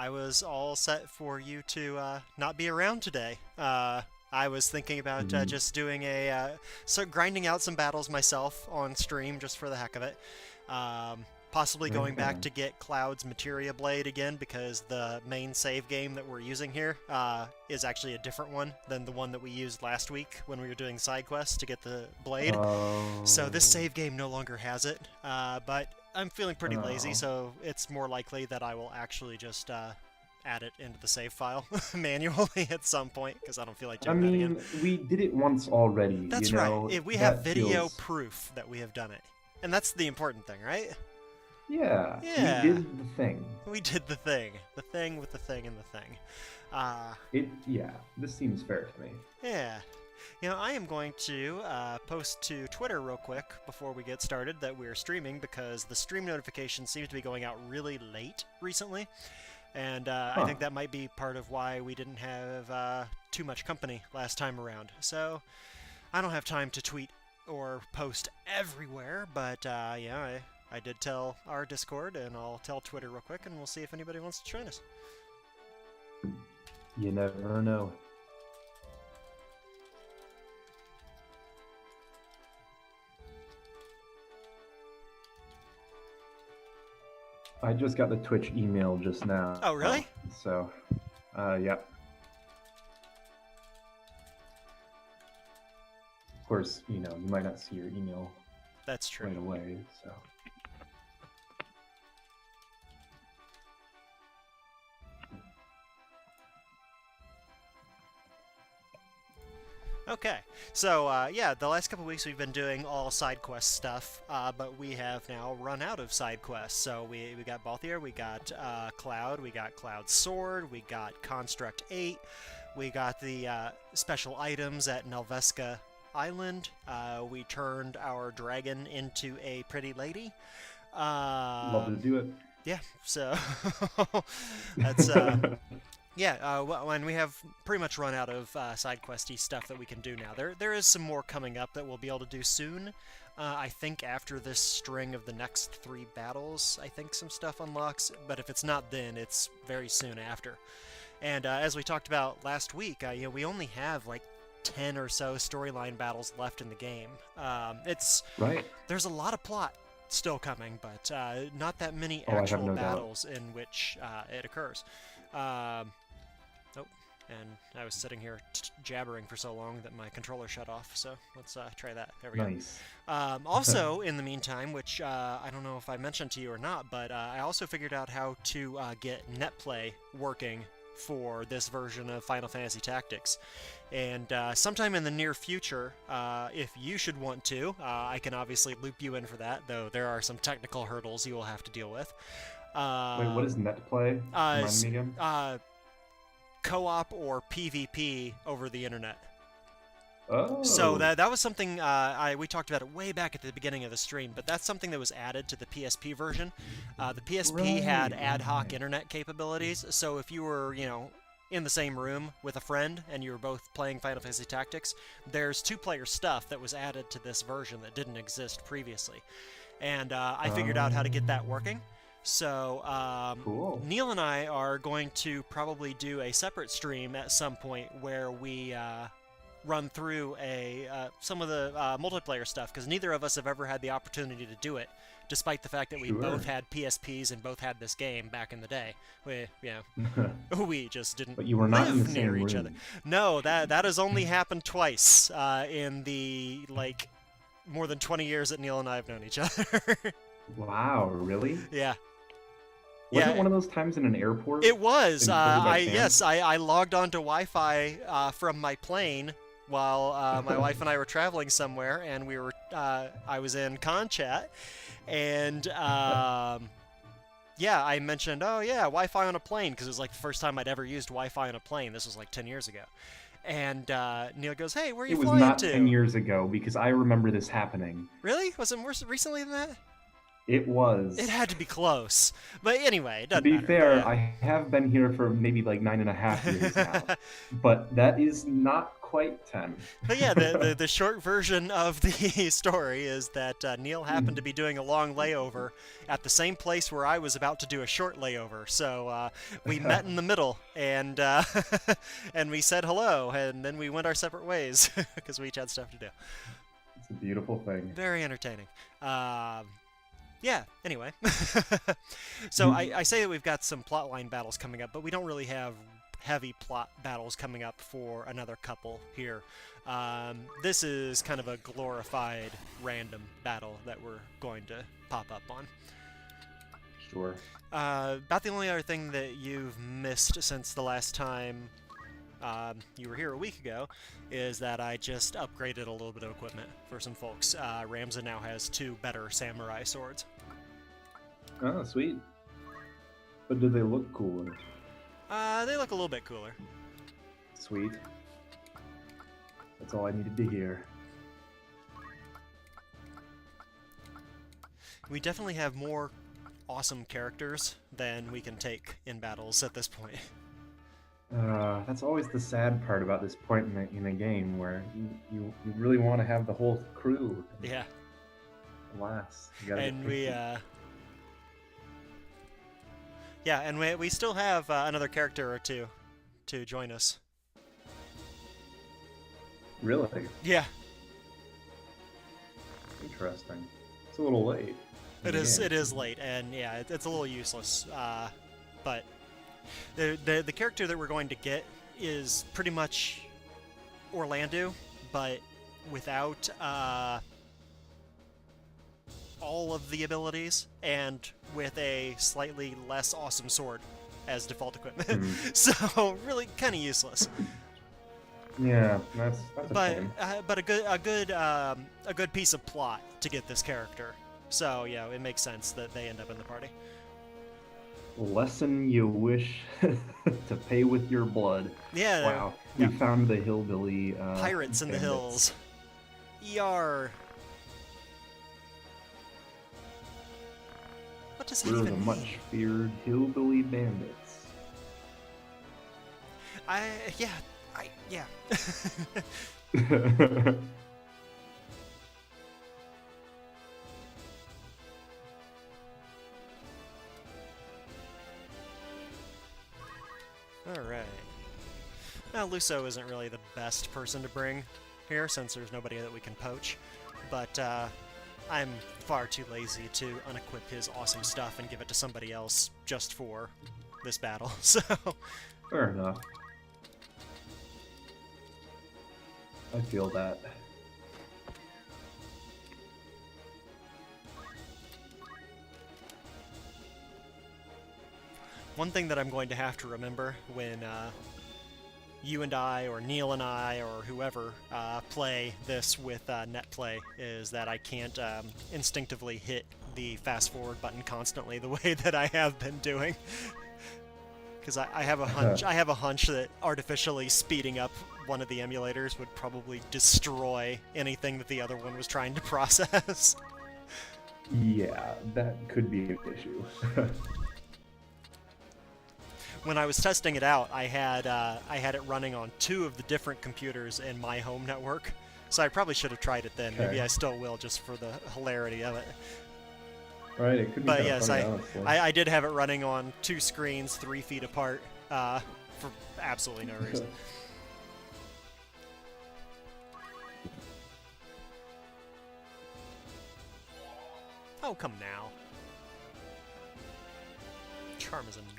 I was all set for you to not be around today. I was thinking about Mhm. just doing so grinding out some battles myself on stream just for the heck of it. Possibly going back Yeah. to get Cloud's Materia Blade again because the main save game that we're using here is actually a different one than the one that we used last week when we were doing side quests to get the blade. So this Oh. save game no longer has it, but I'm feeling pretty lazy, Oh. so it's more likely that I will actually just add it into the save file manually at some point because I don't feel like I doing that again. mean, we did it once already, That's right. We have That video feels. proof that we have done it. And that's the important thing, right? Yeah, we Yeah. did the thing. We did the thing. The thing with the thing and the thing. Yeah, this seems fair to me. Yeah. I am going to post to Twitter real quick before we get started that we're streaming because the stream notification seems to be going out really late recently. And I Huh. think that might be part of why we didn't have too much company last time around. So I don't have time to tweet or post everywhere, but I did tell our Discord, and I'll tell Twitter real quick, and we'll see if anybody wants to join us. You never know. I just got the Twitch email just now. Oh, really? So, yeah. Of course, you might not see your email That's true. right away, so. Okay, so yeah, the last couple weeks we've been doing all side quest stuff, but we have now run out of side quests. So we got Balthier, we got Cloud, we got Cloud's Sword, we got Construct 8, we got the special items at Nelveska Island, we turned our dragon into a pretty lady. Love to do it. Yeah, so that's yeah, when we have pretty much run out of side questy stuff that we can do now. There is some more coming up that we'll be able to do soon. I think after this string of the next 3 battles, I think some stuff unlocks. But if it's not then, it's very soon after. And as we talked about last week, we only have like 10 or so storyline battles left in the game. It's Right. There's a lot of plot still coming, but not that many Oh, I have actual no doubt. battles in which it occurs. Oh, and I was sitting here jabbering for so long that my controller shut off, so let's try that. There we Nice. go. Also, in the meantime, which I don't know if I mentioned to you or not, but I also figured out how to get netplay working for this version of Final Fantasy Tactics. And sometime in the near future, if you should want to, I can obviously loop you in for that, though there are some technical hurdles you will have to deal with. Wait, what is net play? Remind me again? Co-op or PvP over the internet. Oh. So that was something we talked about it way back at the beginning of the stream, but that's something that was added to the PSP version. The PSP had ad hoc internet capabilities, so if you were, in the same room with a friend and you were both playing Final Fantasy Tactics, there's 2-player stuff that was added to this version that didn't exist previously. And I figured out how to get that working. So Cool. Neil and I are going to probably do a separate stream at some point where we run through some of the multiplayer stuff, because neither of us have ever had the opportunity to do it, despite the fact that we Sure. both had PSPs and both had this game back in the day. We just didn't But you were not in live the near same each room. other. No, that has only happened twice in the more than 20 years that Neil and I have known each other. Wow, really? Yeah. Was Yeah, it one of those times in an airport? it was. Included by Sam? Yes, I logged onto Wi-Fi from my plane while my wife and I were traveling somewhere, and I was in con chat, and yeah, I mentioned, oh yeah, Wi-Fi on a plane, because it was like the first time I'd ever used Wi-Fi on a plane. This was like 10 years ago, and Neil goes, hey, where are you It was flying not to? 10 years ago, because I remember this happening. Really? Was it more recently than that? It was. It had to be close. But anyway, it doesn't To be matter. fair, Yeah. I have been here for maybe like 9.5 years now. But that is not quite 10. But yeah, the short version of the story is that Neil happened to be doing a long layover at the same place where I was about to do a short layover. So we met in the middle, and and we said hello, and then we went our separate ways because we each had stuff to do. It's a beautiful thing. Very entertaining. Yeah, anyway. So I say that we've got some plotline battles coming up, but we don't really have heavy plot battles coming up for another couple here. This is kind of a glorified random battle that we're going to pop up on. Sure. About the only other thing that you've missed since the last time you were here a week ago is that I just upgraded a little bit of equipment for some folks. Ramza now has 2 better samurai swords. Oh, sweet. But do they look cooler? They look a little bit cooler. Sweet. That's all I needed to hear. We definitely have more awesome characters than we can take in battles at this point. That's always the sad part about this point in a game, where you really want to have the whole crew. Yeah. Alas. You gotta And get we, yeah, and we still have another character or two to join us. Really? Yeah. Interesting. It's a little late. It is late, and yeah, it's a little useless. But the character that we're going to get is pretty much Orlando, but without all of the abilities, and with a slightly less awesome sword as default equipment. So really kind of useless. Yeah, that's a shame. But a good piece of plot to get this character. So yeah, it makes sense that they end up in the party. Lesson you wish to pay with your blood. Yeah. Wow. Yeah. We found the hillbilly pirates in the bandits. hills. ER. What does it We're even the mean? much feared hillbilly bandits. Yeah. Alright. Now, Luso isn't really the best person to bring here, since there's nobody that we can poach, but I'm far too lazy to unequip his awesome stuff and give it to somebody else just for this battle, so... Fair enough. I feel that. One thing that I'm going to have to remember when you and I, or Neil and I, or whoever play this with NetPlay is that I can't instinctively hit the fast forward button constantly the way that I have been doing. Because I have a hunch. I have a hunch that artificially speeding up one of the emulators would probably destroy anything that the other one was trying to process. Yeah, that could be an issue. When I was testing it out, I had it running on 2 of the different computers in my home network, so I probably should have tried it then. Okay. Maybe I still will, just for the hilarity of it. Right, it could be But kinda yes, funny, honestly. I did have it running on 2 screens 3 feet apart for absolutely no reason. Oh, come now. Charm is annoying.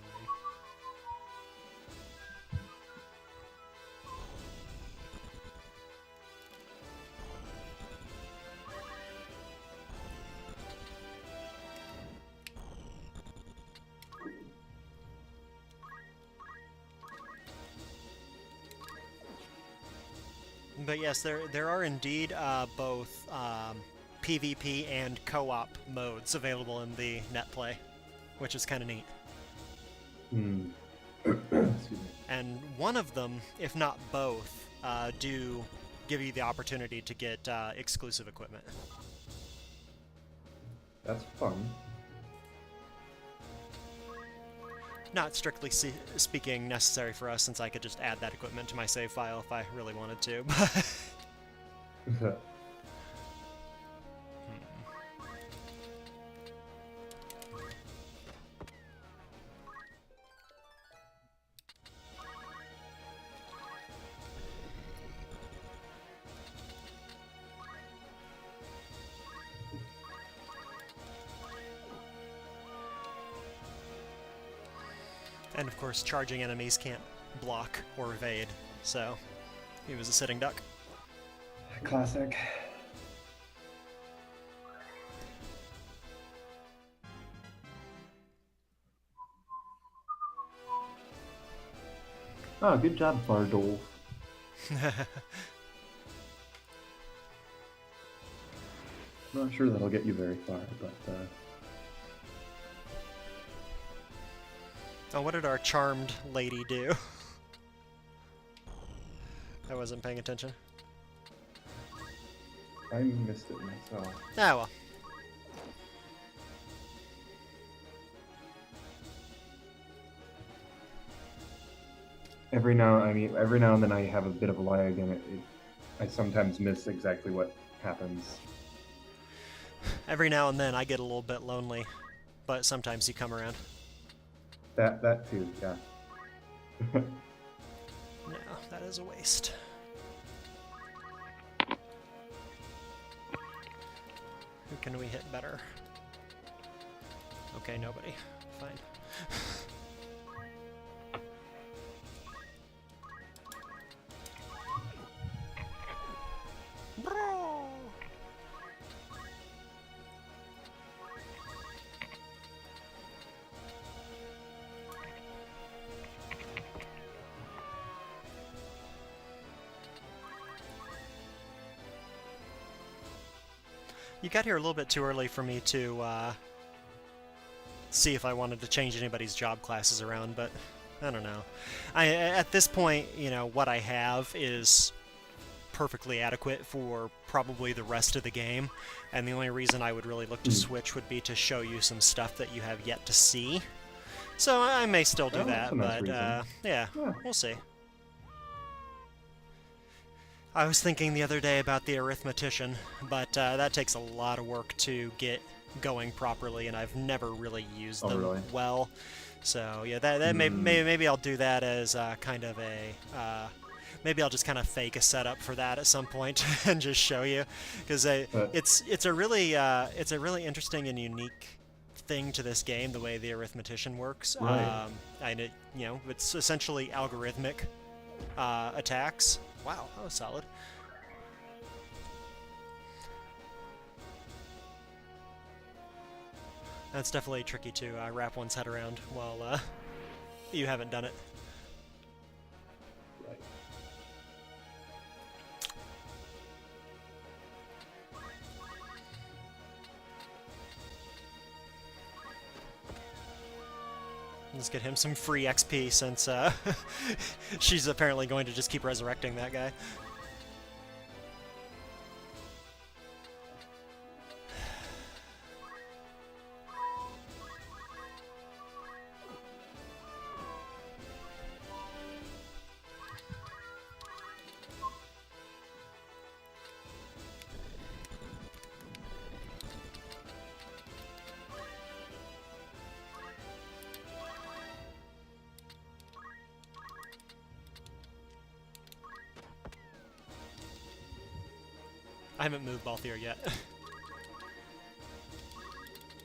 But yes, there are indeed both PvP and co-op modes available in the NetPlay, which is kind of neat. Excuse me. And one of them, if not both, do give you the opportunity to get exclusive equipment. That's fun. not strictly speaking necessary for us, since I could just add that equipment to my save file if I really wanted to. And of course, charging enemies can't block or evade, so he was a sitting duck. Classic. Oh, good job, Bardolph. Not sure that'll get you very far, but Oh, what did our charmed lady do? I wasn't paying attention. I missed it myself. Ah, well. Every now and then I have a bit of a lag, and I sometimes miss exactly what happens. Every now and then I get a little bit lonely, but sometimes you come around. That too, yeah. No, that is a waste. Who can we hit better? Okay, nobody. Fine. You got here a little bit too early for me to see if I wanted to change anybody's job classes around, but I don't know. At this point, you know, what I have is perfectly adequate for probably the rest of the game, and the only reason I would really look to switch would be to show you some stuff that you have yet to see. So I may still do that, nice but yeah, Yeah. we'll see. I was thinking the other day about the arithmetician, but that takes a lot of work to get going properly, and I've never really used them well. So yeah, maybe I'll do that as kind of a maybe I'll just kind of fake a setup for that at some point and just show you, because it's a really interesting and unique thing to this game, the way the arithmetician works. Right. And you know, it's essentially algorithmic attacks. Wow, that was solid. That's definitely tricky to wrap one's head around while you haven't done it. Right. Let's get him some free XP, since she's apparently going to just keep resurrecting that guy. I haven't moved Balthier yet.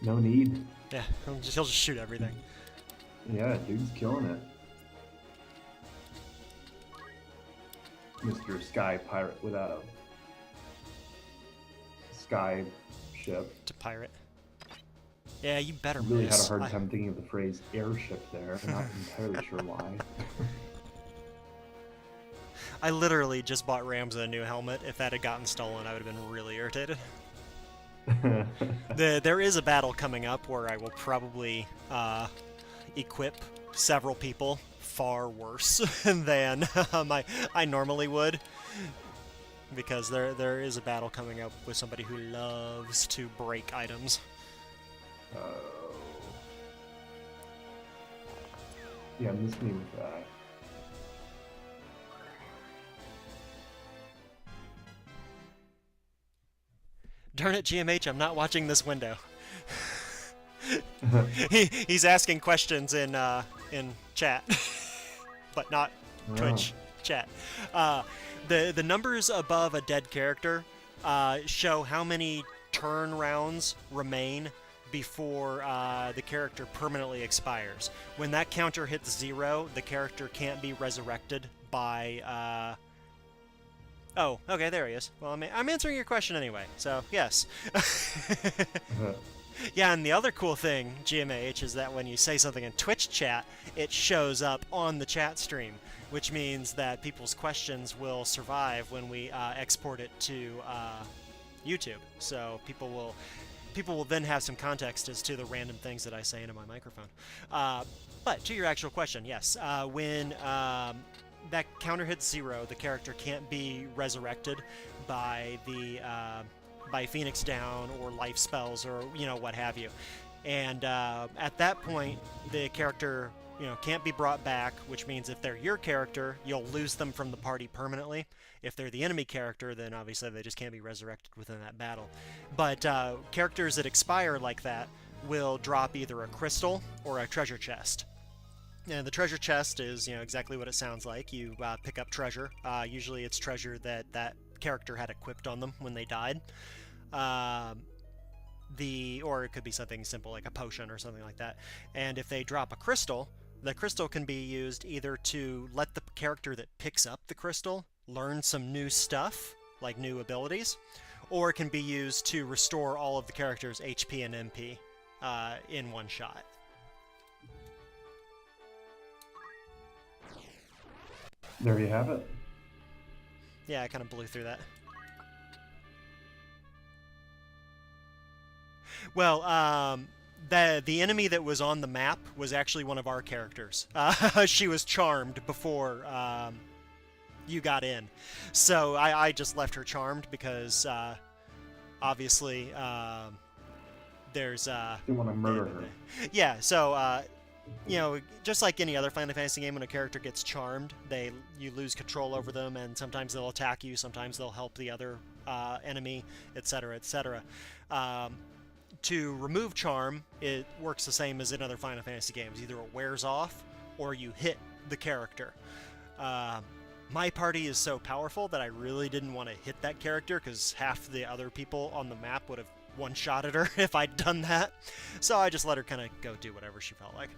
No need. Yeah, he'll just shoot everything. Yeah, dude's killing it. Mr. Sky Pirate without a sky ship. To pirate. Yeah, you better Really miss. had a hard time thinking of the phrase airship there. I'm not entirely sure why. I literally just bought Rams a new helmet. If that had gotten stolen, I would have been really irritated. There is a battle coming up where I will probably equip several people far worse than I normally would, because there is a battle coming up with somebody who loves to break items. Yeah, miss me with that. Darn it, GMH, I'm not watching this window. He's asking questions in chat, but not Twitch chat. The numbers above a dead character show how many turn rounds remain before the character permanently expires. When that counter hits 0, the character can't be resurrected by... Oh, okay, there he is. Well, I'm answering your question anyway, so yes. Yeah, and the other cool thing, GMH, is that when you say something in Twitch chat, it shows up on the chat stream, which means that people's questions will survive when we export it to YouTube. So people will then have some context as to the random things that I say into my microphone. But to your actual question, yes, when that counter hits 0, the character can't be resurrected by the by Phoenix Down or life spells or what have you. And at that point, the character can't be brought back, which means if they're your character, you'll lose them from the party permanently. If they're the enemy character, then obviously they just can't be resurrected within that battle. But characters that expire like that will drop either a crystal or a treasure chest. And the treasure chest is exactly what it sounds like. You pick up treasure. Usually it's treasure that character had equipped on them when they died. Or it could be something simple like a potion or something like that. And if they drop a crystal, the crystal can be used either to let the character that picks up the crystal learn some new stuff, like new abilities, or it can be used to restore all of the character's HP and MP in one shot. There you have it. Yeah, I kind of blew through that. Well, the enemy that was on the map was actually one of our characters. She was charmed before you got in. So I just left her charmed because obviously there's... You want to murder her. Yeah, so... just like any other Final Fantasy game, when a character gets charmed, you lose control over them, and sometimes they'll attack you, sometimes they'll help the other enemy, etc., etc. To remove charm, it works the same as in other Final Fantasy games. Either it wears off, or you hit the character. My party is so powerful that I really didn't want to hit that character, because half the other people on the map would have one-shotted her if I'd done that. So I just let her kind of go do whatever she felt like.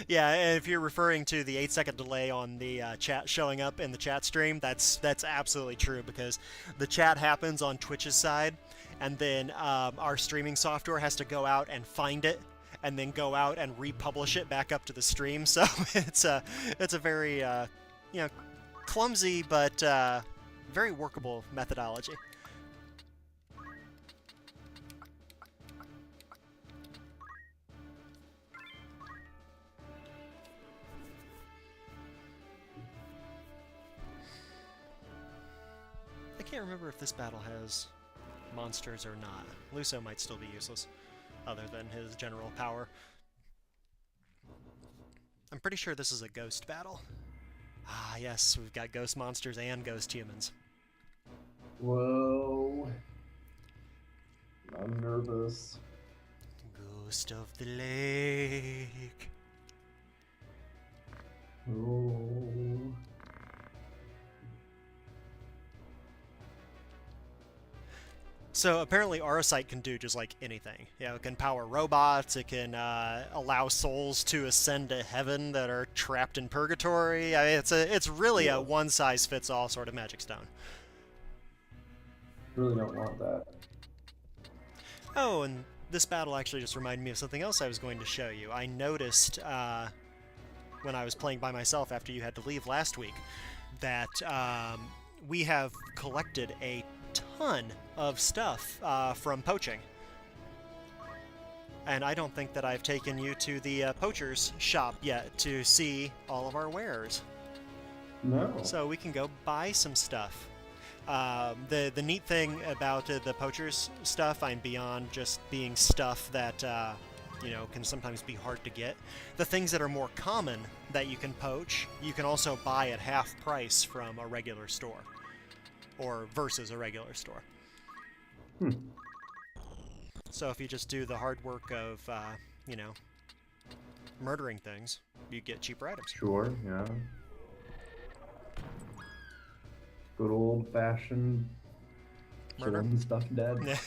Yeah, if you're referring to the 8-second delay on the chat showing up in the chat stream, that's absolutely true, because the chat happens on Twitch's side, and then our streaming software has to go out and find it, and then go out and republish it back up to the stream. So it's a very clumsy but very workable methodology. I can't remember if this battle has monsters or not. Luso might still be useless, other than his general power. I'm pretty sure this is a ghost battle. Ah, yes, we've got ghost monsters and ghost humans. Whoa. I'm nervous. Ghost of the lake. Oh. So apparently Arosite can do just like anything. It can power robots, it can allow souls to ascend to heaven that are trapped in purgatory. I mean, it's really a one-size-fits-all sort of magic stone. Really don't want that. Oh, and this battle actually just reminded me of something else I was going to show you. I noticed when I was playing by myself after you had to leave last week that we have collected a ton of stuff from poaching. And I don't think that I've taken you to the poacher's shop yet to see all of our wares. No. So we can go buy some stuff. The neat thing about the poacher's stuff, I'm beyond just being stuff that you know, can sometimes be hard to get. The things that are more common that you can poach, you can also buy at half price from a regular store, or versus a regular store. So if you just do the hard work of, you know, murdering things, you get cheaper items. Sure, yeah. Good old-fashioned Murder? killing stuff dead. Yeah.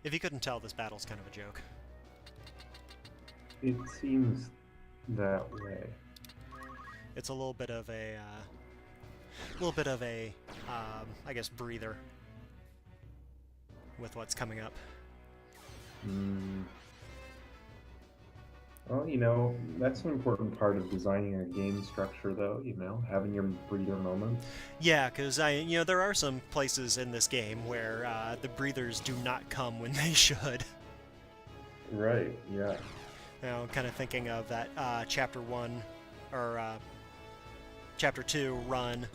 If you couldn't tell, this battle's kind of a joke. It seems that way. It's a little bit of a, I guess, breather with what's coming up. Well, you know, that's an important part of designing a game structure, though, you know, having your breather moments. Yeah, because you know, there are some places in this game where the breathers do not come when they should. Right, yeah. You know, kind of thinking of that Chapter 1 or Chapter 2 run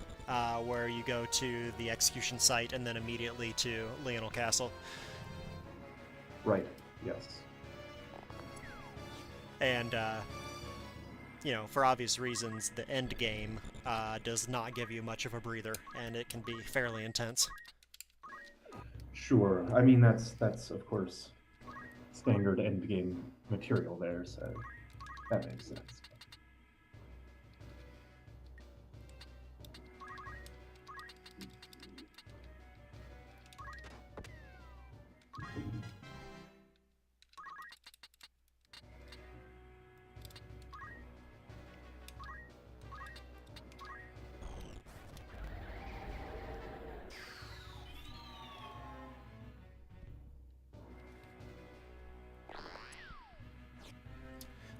where you go to the execution site and then immediately to Limberry Castle. Right, yes. And, you know, for obvious reasons, the end game does not give you much of a breather, and it can be fairly intense. Sure. I mean, that's of course standard endgame material there, so that makes sense.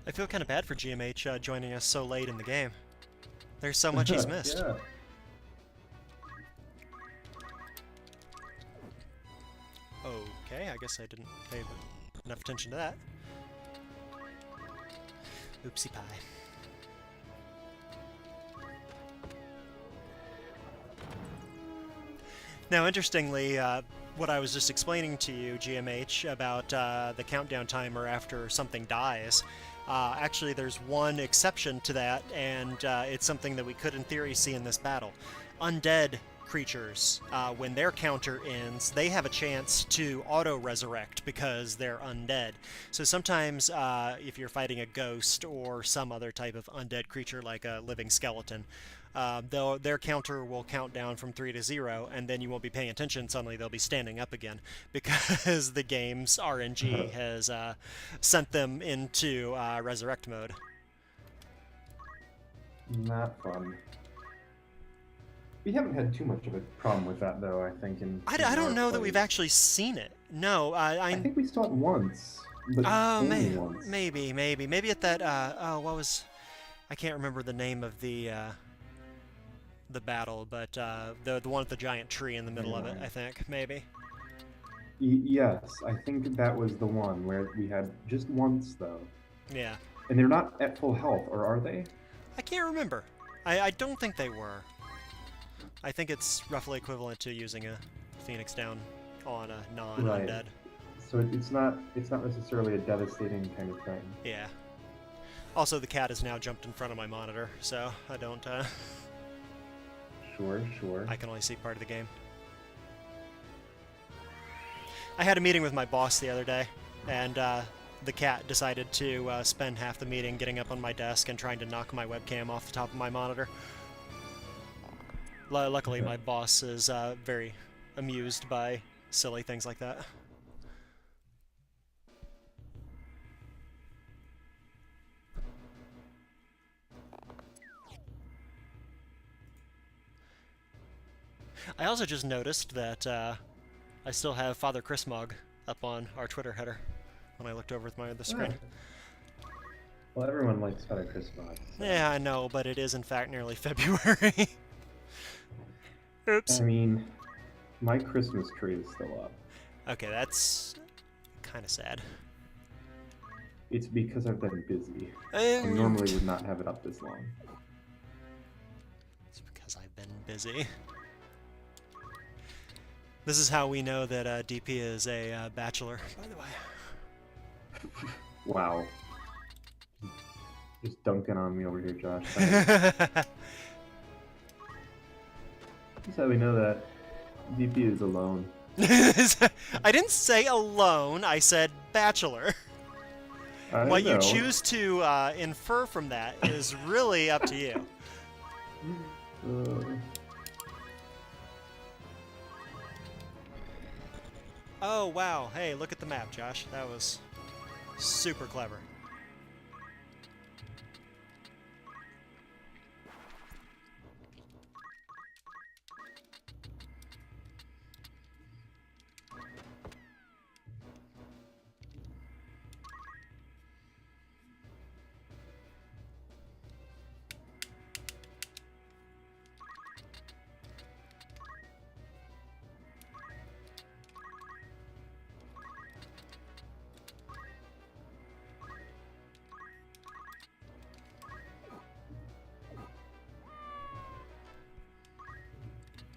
I feel kind of bad for GMH joining us so late in the game. There's so much he's missed. Yeah. Okay, I guess I didn't pay enough attention to that. Oopsie pie. Now, interestingly, what I was just explaining to you, GMH, about the countdown timer after something dies, actually there's one exception to that, and it's something that we could in theory see in this battle. Undead creatures, when their counter ends, they have a chance to auto-resurrect because they're undead. So sometimes if you're fighting a ghost or some other type of undead creature like a living skeleton, their counter will count down from 3 to 0, and then you won't be paying attention. Suddenly they'll be standing up again because the game's RNG has sent them into resurrect mode. Not fun. We haven't had too much of a problem with that, though, I think. I don't know that we've actually seen it. No, I think we saw it once. But only once. Maybe at that, what was... I can't remember the name of the battle, but the one with the giant tree in the middle of it, I think, maybe. Yes, I think that was the one where we had just once, though. Yeah. And they're not at full health, or are they? I can't remember. I don't think they were. I think it's roughly equivalent to using a Phoenix down on a non-undead. Right. So it's not necessarily a devastating kind of thing. Yeah. Also, the cat has now jumped in front of my monitor, so I don't, Sure. I can only see part of the game. I had a meeting with my boss the other day, and the cat decided to spend half the meeting getting up on my desk and trying to knock my webcam off the top of my monitor. Luckily, my boss is very amused by silly things like that. I also just noticed that I still have Father Chrismog up on our Twitter header when I looked over at the screen. Well, everyone likes Father Chrismog. So. Yeah, I know, but it is in fact nearly February. Oops. I mean, my Christmas tree is still up. Okay, that's kind of sad. It's because I've been busy. I normally would not have it up this long. busy. This is how we know that DP is a bachelor, by the way. Wow. Just dunking on me over here, Josh. That's how we know that DP is alone. I didn't say alone, I said bachelor. What you choose to infer from that is really up to you. Oh, wow. Hey, look at the map, Josh. That was super clever.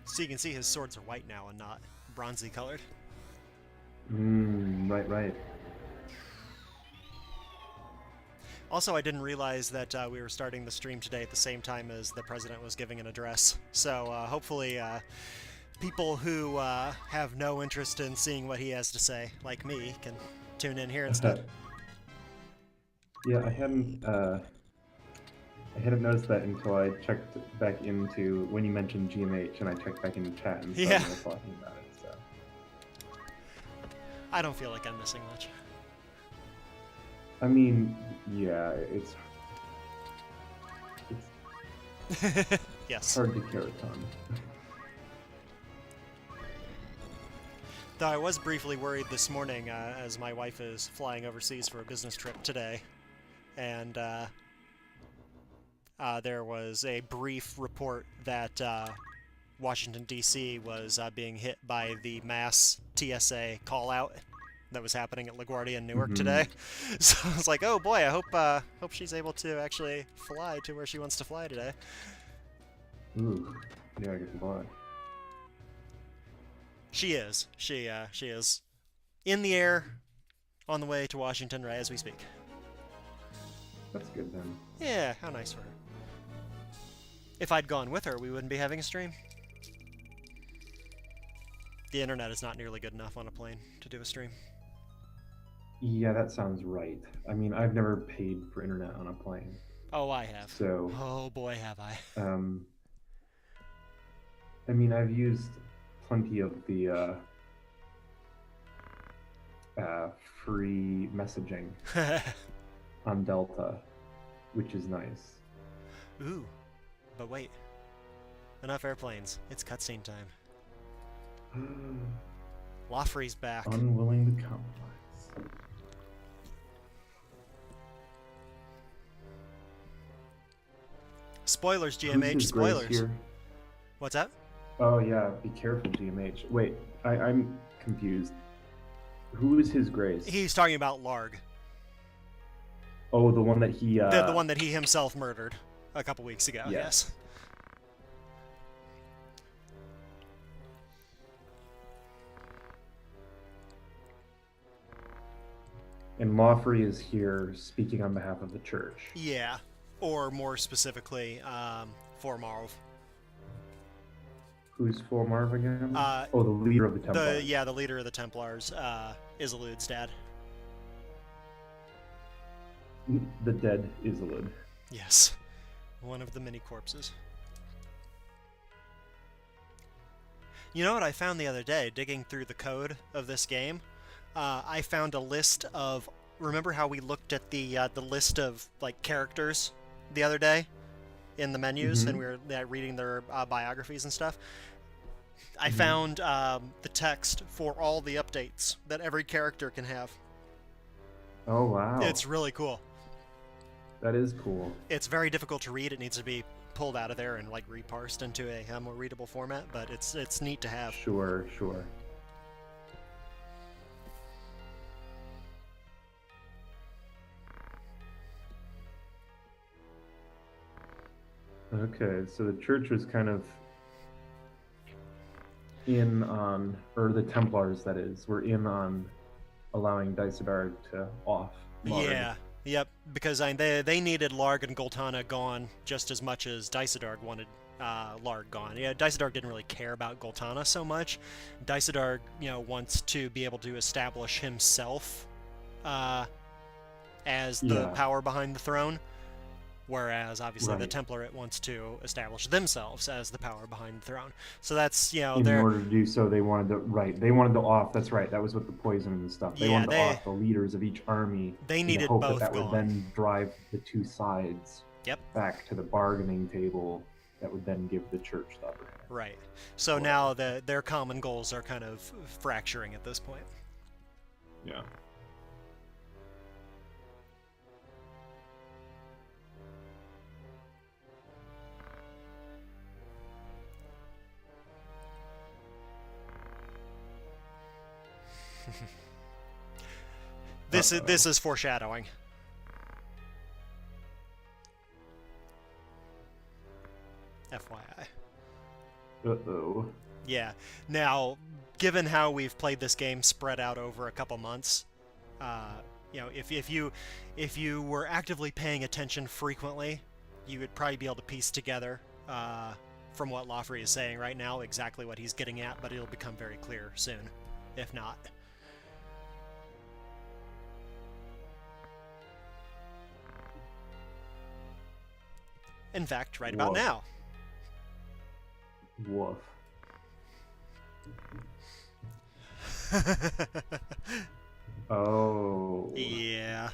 So you can see his swords are white now and not bronzy colored. Right. Also, I didn't realize that we were starting the stream today at the same time as the president was giving an address. So hopefully people who have no interest in seeing what he has to say, like me, can tune in here instead. Yeah, I hadn't noticed that until I checked back into when you mentioned GMH, and I checked back into chat and started talking about it. So I don't feel like I'm missing much. I mean, yeah, it's yes. hard to care a ton. Though I was briefly worried this morning as my wife is flying overseas for a business trip today, and there was a brief report that Washington, D.C. was being hit by the mass TSA call-out that was happening at LaGuardia in Newark today. So I was like, oh boy, I hope she's able to actually fly to where she wants to fly today. Ooh, yeah, good luck. She is. She is in the air on the way to Washington right as we speak. That's good then. Yeah, how nice for her. If I'd gone with her, we wouldn't be having a stream. The internet is not nearly good enough on a plane to do a stream. Yeah, that sounds right. I mean, I've never paid for internet on a plane. Oh, I have. So. Oh boy, have I. I mean, I've used plenty of the free messaging on Delta, which is nice. Ooh, but wait. Enough airplanes. It's cutscene time. Loffrey's back. Unwilling to compromise. Spoilers, GMH. Spoilers. Here? What's that? Oh yeah, be careful, GMH. Wait, I'm confused. Who is his grace? He's talking about Larg. Oh, the one that he... The one that he himself murdered a couple weeks ago, yes. And Lawfrey is here speaking on behalf of the church. Yeah, or more specifically, for Marv. Who's for Marv again? The leader of the Templars. The leader of the Templars, Isolud's dad. The dead Isolud. Yes, one of the many corpses. You know what I found the other day, digging through the code of this game? I found a list of... Remember how we looked at the list of like characters the other day in the menus, and we were reading their biographies and stuff? I found the text for all the updates that every character can have. Oh, wow. It's really cool. That is cool. It's very difficult to read. It needs to be pulled out of there and like reparsed into a more readable format, but it's neat to have. Sure. Okay, so the church was kind of in on, or the Templars, that is, were in on allowing Daisadarg to off Larg. Yeah, yep, because they needed Larg and Goltana gone just as much as Daisadarg wanted Larg gone. Yeah, Daisadarg didn't really care about Goltana so much. Daisadarg, wants to be able to establish himself as the power behind the throne, whereas obviously the Template wants to establish themselves as the power behind the throne. So that's, in order to do so, they wanted to off. That's right. That was with the poison and stuff. They wanted to off the leaders of each army. They needed hope both that gone. would then drive the two sides back to the bargaining table. That would then give the church the upper hand. Right. So now their common goals are kind of fracturing at this point. Yeah. This is foreshadowing. FYI. Uh-oh. Yeah. Now, given how we've played this game spread out over a couple months, if you were actively paying attention frequently, you would probably be able to piece together from what Lawfrey is saying right now exactly what he's getting at, but it'll become very clear soon, if not. In fact, right about now. Woof. Oh. Yeah.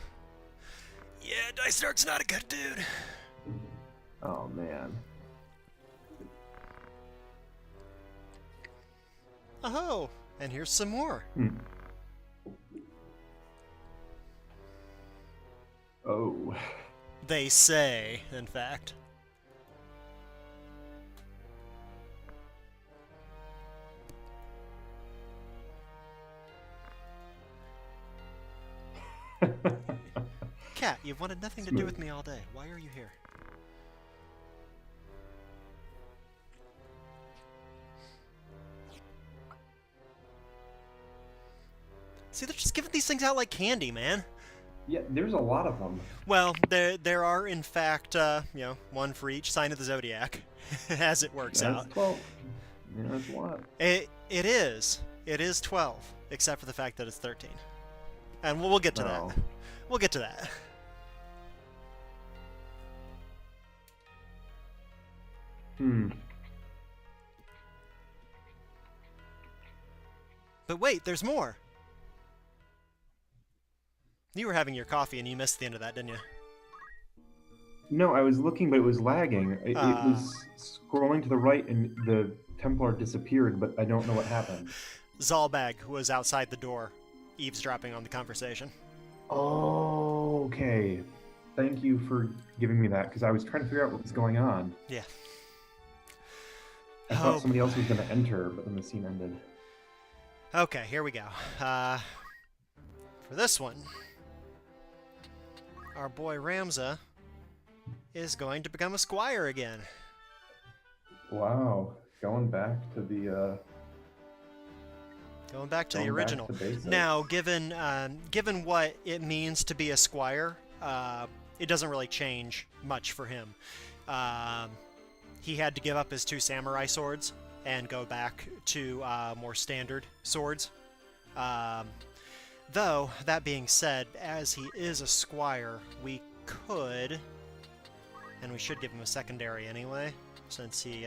Yeah, Daisadarg's not a good dude. Oh, man. Oh, and here's some more. Oh. They say, in fact. Cat, you've wanted nothing to do with me all day. Why are you here? See, they're just giving these things out like candy, man. Yeah, there's a lot of them. Well, there are, in fact, one for each sign of the zodiac, as it works out. That's 12. Yeah, that's a lot. It is. It is 12, except for the fact that it's 13. And we'll get to that. We'll get to that. But wait, there's more. You were having your coffee and you missed the end of that, didn't you? No, I was looking, but it was lagging. It was scrolling to the right and the Templar disappeared, but I don't know what happened. Zalbag was outside the door, eavesdropping on the conversation. Oh, okay. Thank you for giving me that, because I was trying to figure out what was going on. Yeah. I thought somebody else was going to enter, but then the scene ended. Okay, here we go. For this one, our boy Ramza is going to become a squire again. Wow. Going back to the... Going back to the original. Now, given what it means to be a squire, it doesn't really change much for him. He had to give up his 2 samurai swords and go back to more standard swords. Though, that being said, as he is a squire, we could, and we should give him a secondary anyway, since he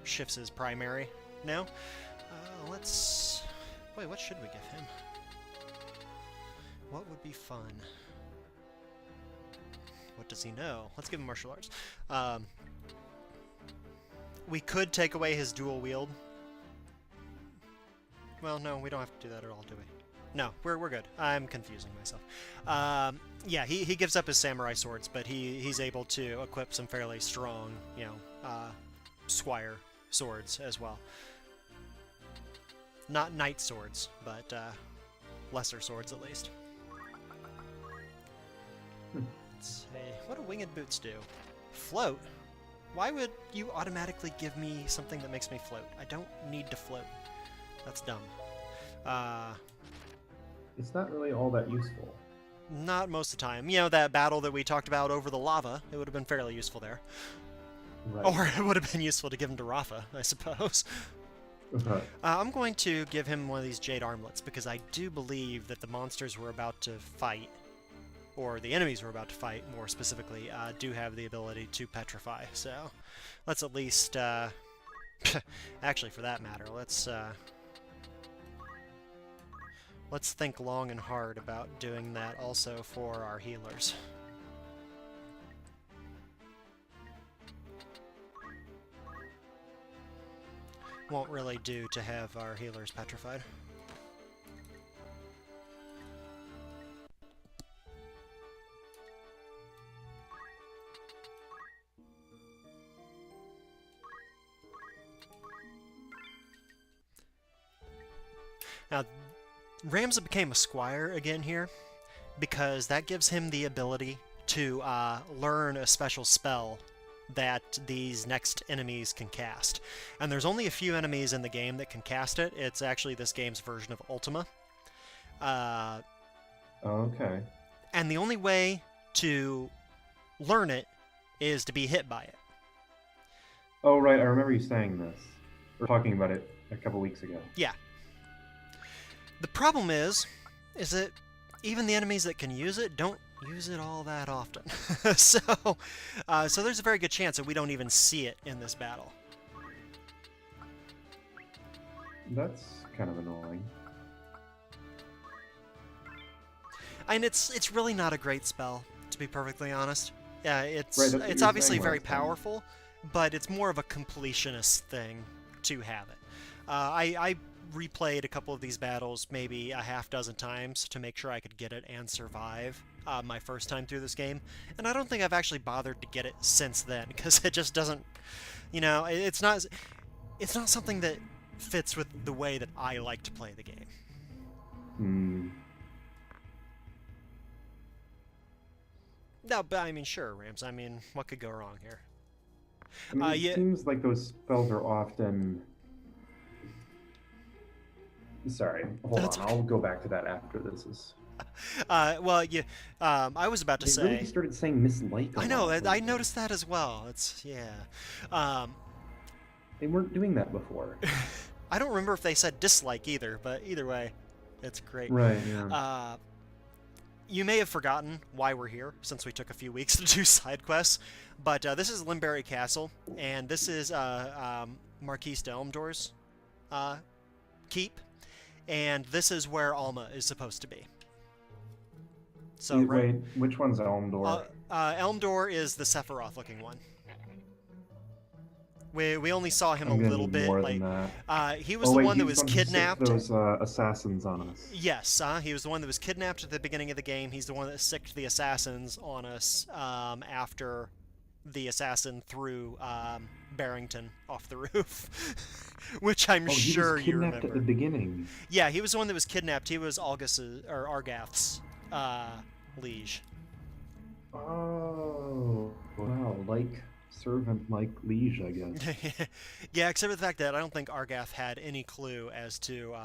shifts his primary now. Let's... Wait, what should we give him? What would be fun? What does he know? Let's give him martial arts. We could take away his dual wield. Well, no, we don't have to do that at all, do we? No, we're good. I'm confusing myself. Yeah, he gives up his samurai swords, but he's able to equip some fairly strong, squire swords as well. Not knight swords, but lesser swords at least. Let's see. What do winged boots do? Float. Why would you automatically give me something that makes me float? I don't need to float. That's dumb. It's not really all that useful. Not most of the time. You know, that battle that we talked about over the lava, it would have been fairly useful there. Right. Or it would have been useful to give him to Rafa, I suppose. I'm going to give him one of these jade armlets, because I do believe that the monsters we're about to fight, or the enemies we're about to fight, more specifically, do have the ability to petrify. So let's at least... actually, for that matter, let's think long and hard about doing that also for our healers. Won't really do to have our healers petrified. Now, Ramza became a squire again here, because that gives him the ability to learn a special spell that these next enemies can cast. And there's only a few enemies in the game that can cast it. It's actually this game's version of Ultima. Okay. And the only way to learn it is to be hit by it. Oh, right. I remember you saying this. Or talking about it a couple weeks ago. Yeah. The problem is that even the enemies that can use it don't use it all that often. So there's a very good chance that we don't even see it in this battle. That's kind of annoying. And it's really not a great spell, to be perfectly honest. Yeah, it's Right, obviously very powerful, but it's more of a completionist thing to have it. I replayed a couple of these battles maybe a half dozen times to make sure I could get it and survive my first time through this game, and I don't think I've actually bothered to get it since then, because it just doesn't, you know, it's not something that fits with the way that I like to play the game. No, but I mean, sure, Rams. I mean, what could go wrong here? I mean, it seems like those spells are often... Sorry, hold on. I'll go back to that after this is... well, yeah, I was about to say... They really started saying mislike a I know, lot I noticed that as well. It's, yeah. They weren't doing that before. I don't remember if they said dislike either, but either way, it's great. Right, yeah. You may have forgotten why we're here, since we took a few weeks to do side quests, but this is Limberry Castle, and this is Marquis de Elmdor's keep, and this is where Alma is supposed to be. So wait, which one's Elmdor? Elmdor is the Sephiroth-looking one. We only saw him a little bit. More like, than that. he was the one that was kidnapped. Those assassins on us. Yes, he was the one that was kidnapped at the beginning of the game. He's the one that sicked the assassins on us after the assassin threw Barrington off the roof, which I'm sure you remember. He was kidnapped at the beginning. Yeah, he was the one that was kidnapped. He was Argath's liege. Oh, wow, like servant like liege, I guess. Yeah, except for the fact that I don't think Argath had any clue as to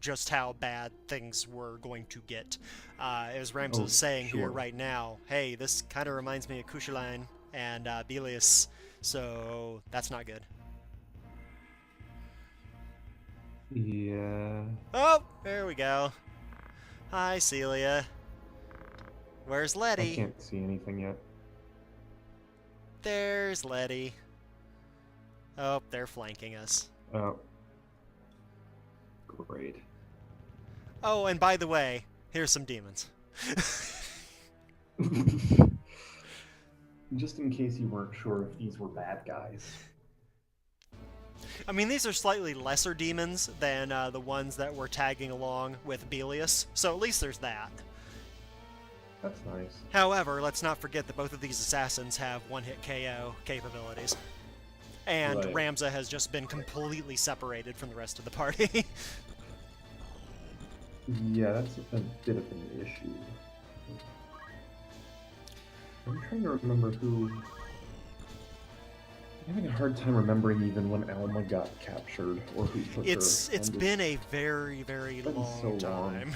just how bad things were going to get. As Rams is saying here right now, hey, this kind of reminds me of Kushaline and Belius, so that's not good. Yeah. Oh, there we go. Hi, Celia. Where's Lettie? I can't see anything yet. There's Lettie. Oh, they're flanking us. Oh. Great. Oh, and by the way, here's some demons. Just in case you weren't sure if these were bad guys. I mean, these are slightly lesser demons than the ones that were tagging along with Belius, so at least there's that. That's nice. However, let's not forget that both of these assassins have one-hit KO capabilities. And Ramza has just been completely separated from the rest of the party. Yeah, that's a bit of an issue. I'm trying to remember who I'm having a hard time remembering even when Alma got captured or who took her. It's been a very, very long time.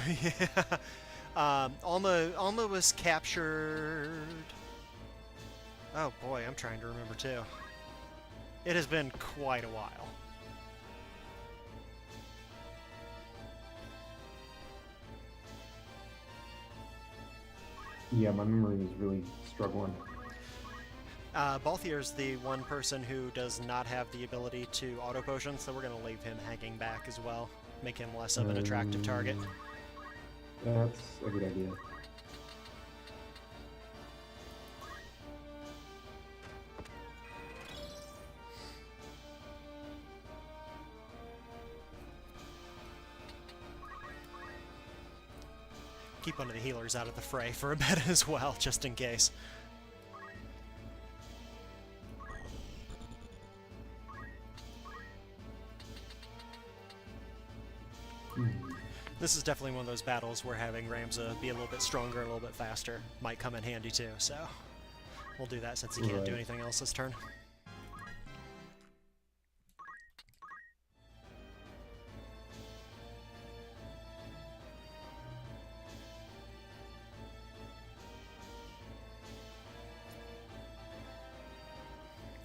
Yeah. Alma was captured. Oh boy, I'm trying to remember too. It has been quite a while. Yeah, my memory was really struggling. Balthier's the one person who does not have the ability to auto potion, so we're going to leave him hanging back as well. Make him less of an attractive target. That's a good idea. Keep one of the healers out of the fray for a bit as well, just in case. This is definitely one of those battles where having Ramza be a little bit stronger, a little bit faster, might come in handy too, so we'll do that since he can't do anything else this turn.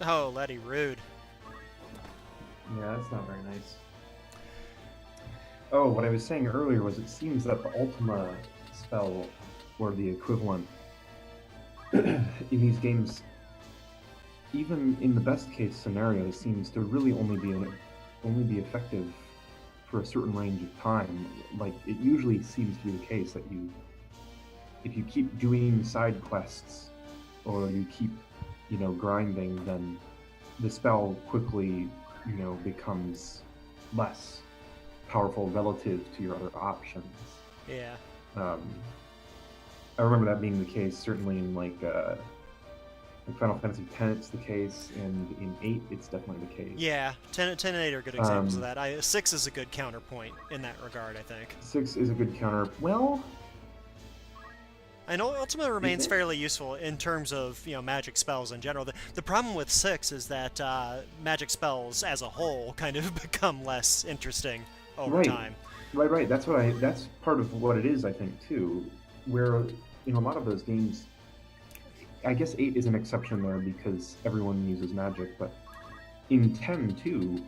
Oh, Lettie, rude. Yeah, that's not very nice. Oh, what I was saying earlier was it seems that the Ultima spell, or the equivalent, in these games, even in the best case scenario, seems to really only be effective for a certain range of time. Like, it usually seems to be the case that if you keep doing side quests, or you keep, grinding, then the spell quickly, becomes less powerful relative to your other options. Yeah. I remember that being the case certainly in like Final Fantasy X it's the case, and in 8 it's definitely the case. Yeah, 10 and 8 are good examples of that. 6 is a good counterpoint in that regard, I think. 6 is a good counter. Well, I know Ultima remains fairly useful in terms of magic spells in general. The problem with 6 is that magic spells as a whole kind of become less interesting over time. Right. That's part of what it is, I think, too. Where a lot of those games, I guess 8 is an exception there because everyone uses magic, but in 10 too,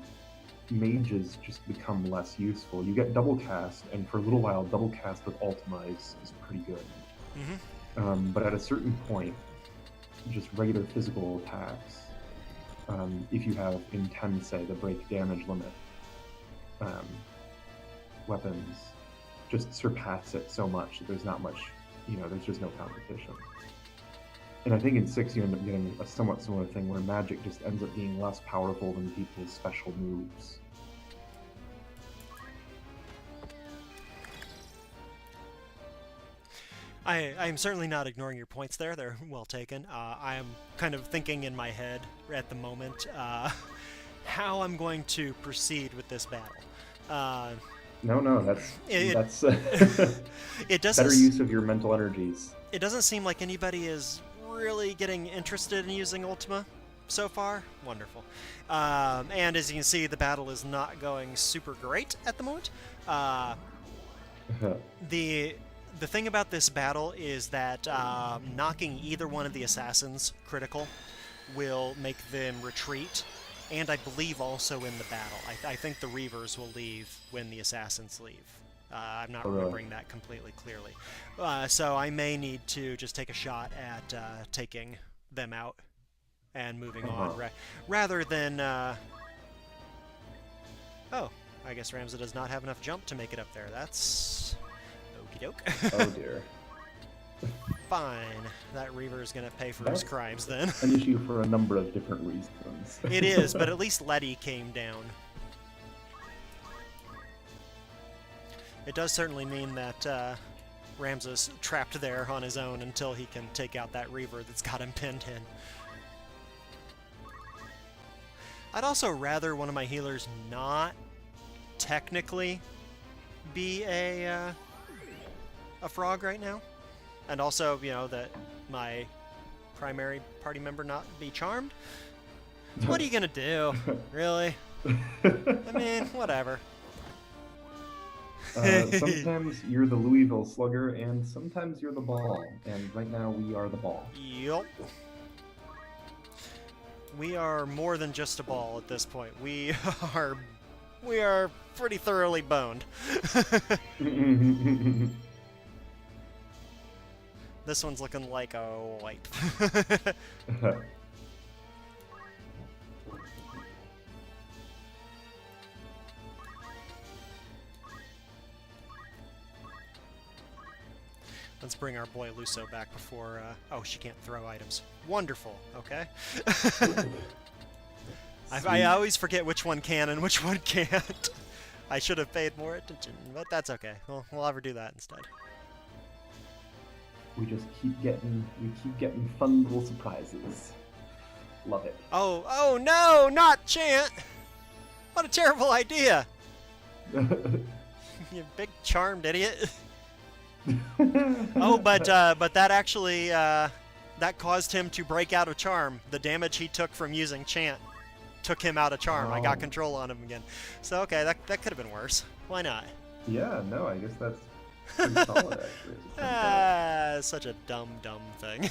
mages just become less useful. You get double cast, and for a little while, double cast with Ultima is pretty good. Mm-hmm. But at a certain point, just regular physical attacks, if you have in 10, say, the break damage limit, weapons just surpass it so much that there's not much, there's just no competition. And I think in 6 you end up getting a somewhat similar thing where magic just ends up being less powerful than people's special moves. I'm certainly not ignoring your points there. They're well taken. I am kind of thinking in my head at the moment how I'm going to proceed with this battle. No, that's it doesn't, better use of your mental energies. It doesn't seem like anybody is really getting interested in using Ultima so far. Wonderful. And as you can see, the battle is not going super great at the moment. The thing about this battle is that knocking either one of the assassins critical will make them retreat, and I believe also in the battle. I think the Reavers will leave when the assassins leave. I'm not remembering that completely clearly. So I may need to just take a shot at taking them out and moving on, rather than... Oh, I guess Ramza does not have enough jump to make it up there. That's... okie doke. Oh dear. Fine. That Reaver is going to pay for his crimes then. An issue for a number of different reasons. It is, but at least Lettie came down. It does certainly mean that Ramza's trapped there on his own until he can take out that Reaver that's got him pinned in. I'd also rather one of my healers not technically be a frog right now, and also, that my primary party member not be charmed. What are you gonna do? Really? I mean, whatever. Sometimes you're the Louisville Slugger, and sometimes you're the ball. And right now we are the ball. Yup. We are more than just a ball at this point. We are pretty thoroughly boned. This one's looking like a wipe. Let's bring our boy Luso back before... oh, she can't throw items. Wonderful. Okay. I always forget which one can and which one can't. I should have paid more attention, but that's okay. We'll have her do that instead. We keep getting fun little surprises. Love it. Oh no, not Chant! What a terrible idea! You big charmed idiot. Oh, but that actually that caused him to break out of charm. The damage he took from using Chant took him out of charm. I got control on him again. So okay, that could have been worse. Why not? Yeah, no, I guess that's pretty solid actually. Such a dumb thing.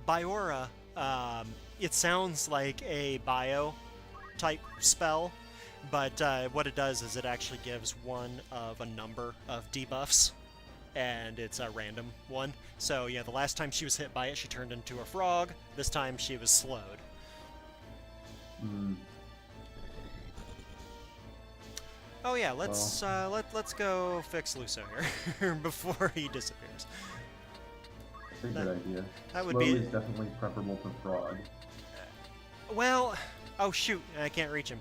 Biora, it sounds like a bio type spell, but what it does is it actually gives one of a number of debuffs, and it's a random one. So yeah, the last time she was hit by it, she turned into a frog. This time she was slowed. Oh yeah, let's go fix Luso here before he disappears. That's a good idea. That would Slow be is definitely preferable to frog. Well, oh shoot, I can't reach him.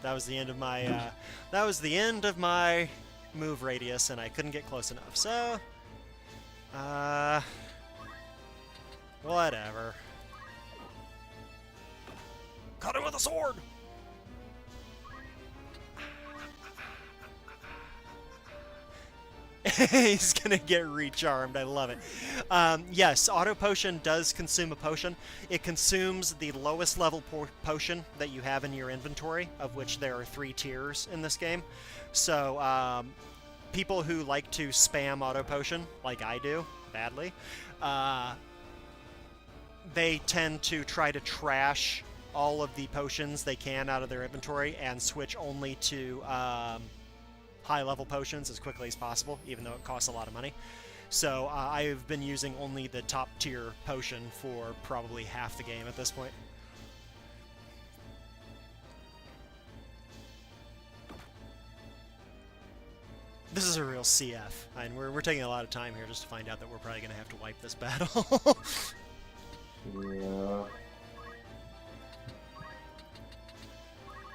That was the end of my that was the end of my move radius, and I couldn't get close enough. So, whatever. Cut him with a sword. He's gonna get recharmed. I love it. Yes, auto potion does consume a potion. It consumes the lowest level potion that you have in your inventory, of which there are 3 tiers in this game. So people who like to spam auto potion, like I do, badly, they tend to try to trash all of the potions they can out of their inventory and switch only to high-level potions as quickly as possible, even though it costs a lot of money. So I've been using only the top-tier potion for probably half the game at this point. This is a real CF, and we're taking a lot of time here just to find out that we're probably going to have to wipe this battle. Yeah.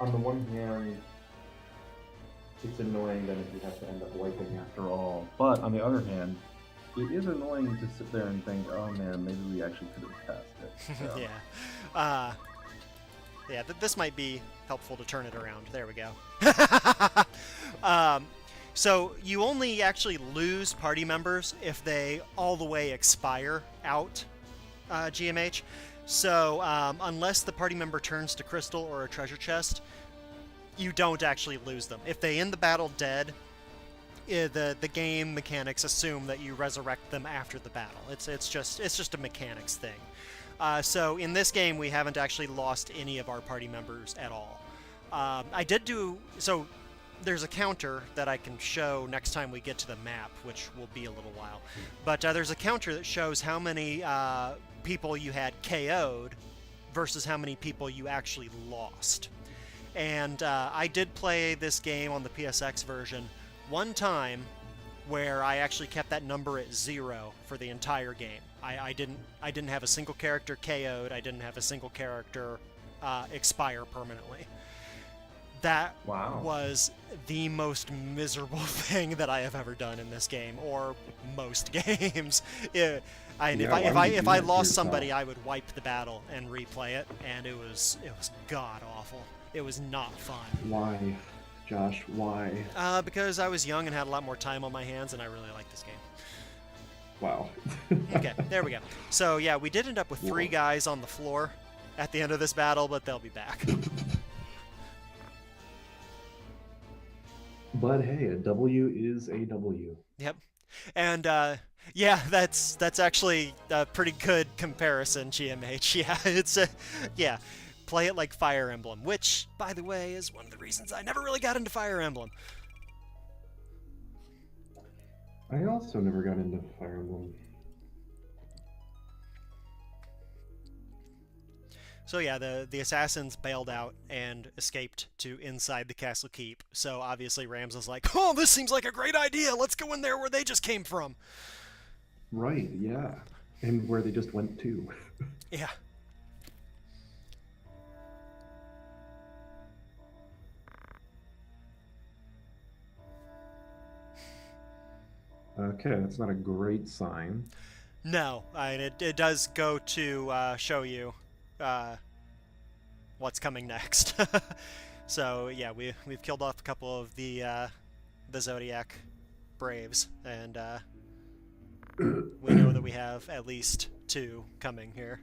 On the one hand, it's annoying that you have to end up wiping after all. But on the other hand, it is annoying to sit there and think, oh man, maybe we actually could have passed it. So. Yeah. Yeah, this might be helpful to turn it around. There we go. So you only actually lose party members if they all the way expire out GMH. So unless the party member turns to crystal or a treasure chest, you don't actually lose them. If they end the battle dead, the game mechanics assume that you resurrect them after the battle. It's just a mechanics thing. So in this game, we haven't actually lost any of our party members at all. So there's a counter that I can show next time we get to the map, which will be a little while. But there's a counter that shows how many people you had KO'd versus how many people you actually lost. And I did play this game on the PSX version one time where I actually kept that number at 0 for the entire game. I didn't have a single character KO'd. I didn't have a single character expire permanently. That Wow. was the most miserable thing that I have ever done in this game, or most games. If I lost somebody, I would wipe the battle and replay it, and it was god awful. It was not fun. Why, Josh? Why? Because I was young and had a lot more time on my hands, and I really liked this game. Wow. Okay, there we go. So yeah, we did end up with 3 Whoa. guys on the floor at the end of this battle, but they'll be back. But hey, a W is a W. Yep. And yeah, that's actually a pretty good comparison, GMH. Yeah, it's yeah, play it like Fire Emblem, which, by the way, is one of the reasons I never really got into Fire Emblem. I also never got into Fire Emblem. So yeah, the assassins bailed out and escaped to inside the castle keep. So obviously Rams was like, "Oh, this seems like a great idea. Let's go in there where they just came from." Right, yeah. And where they just went to. Yeah. Okay, that's not a great sign. No, I mean, it does go to show you what's coming next. So yeah, we've killed off a couple of the Zodiac Braves, and we know that we have at least 2 coming here.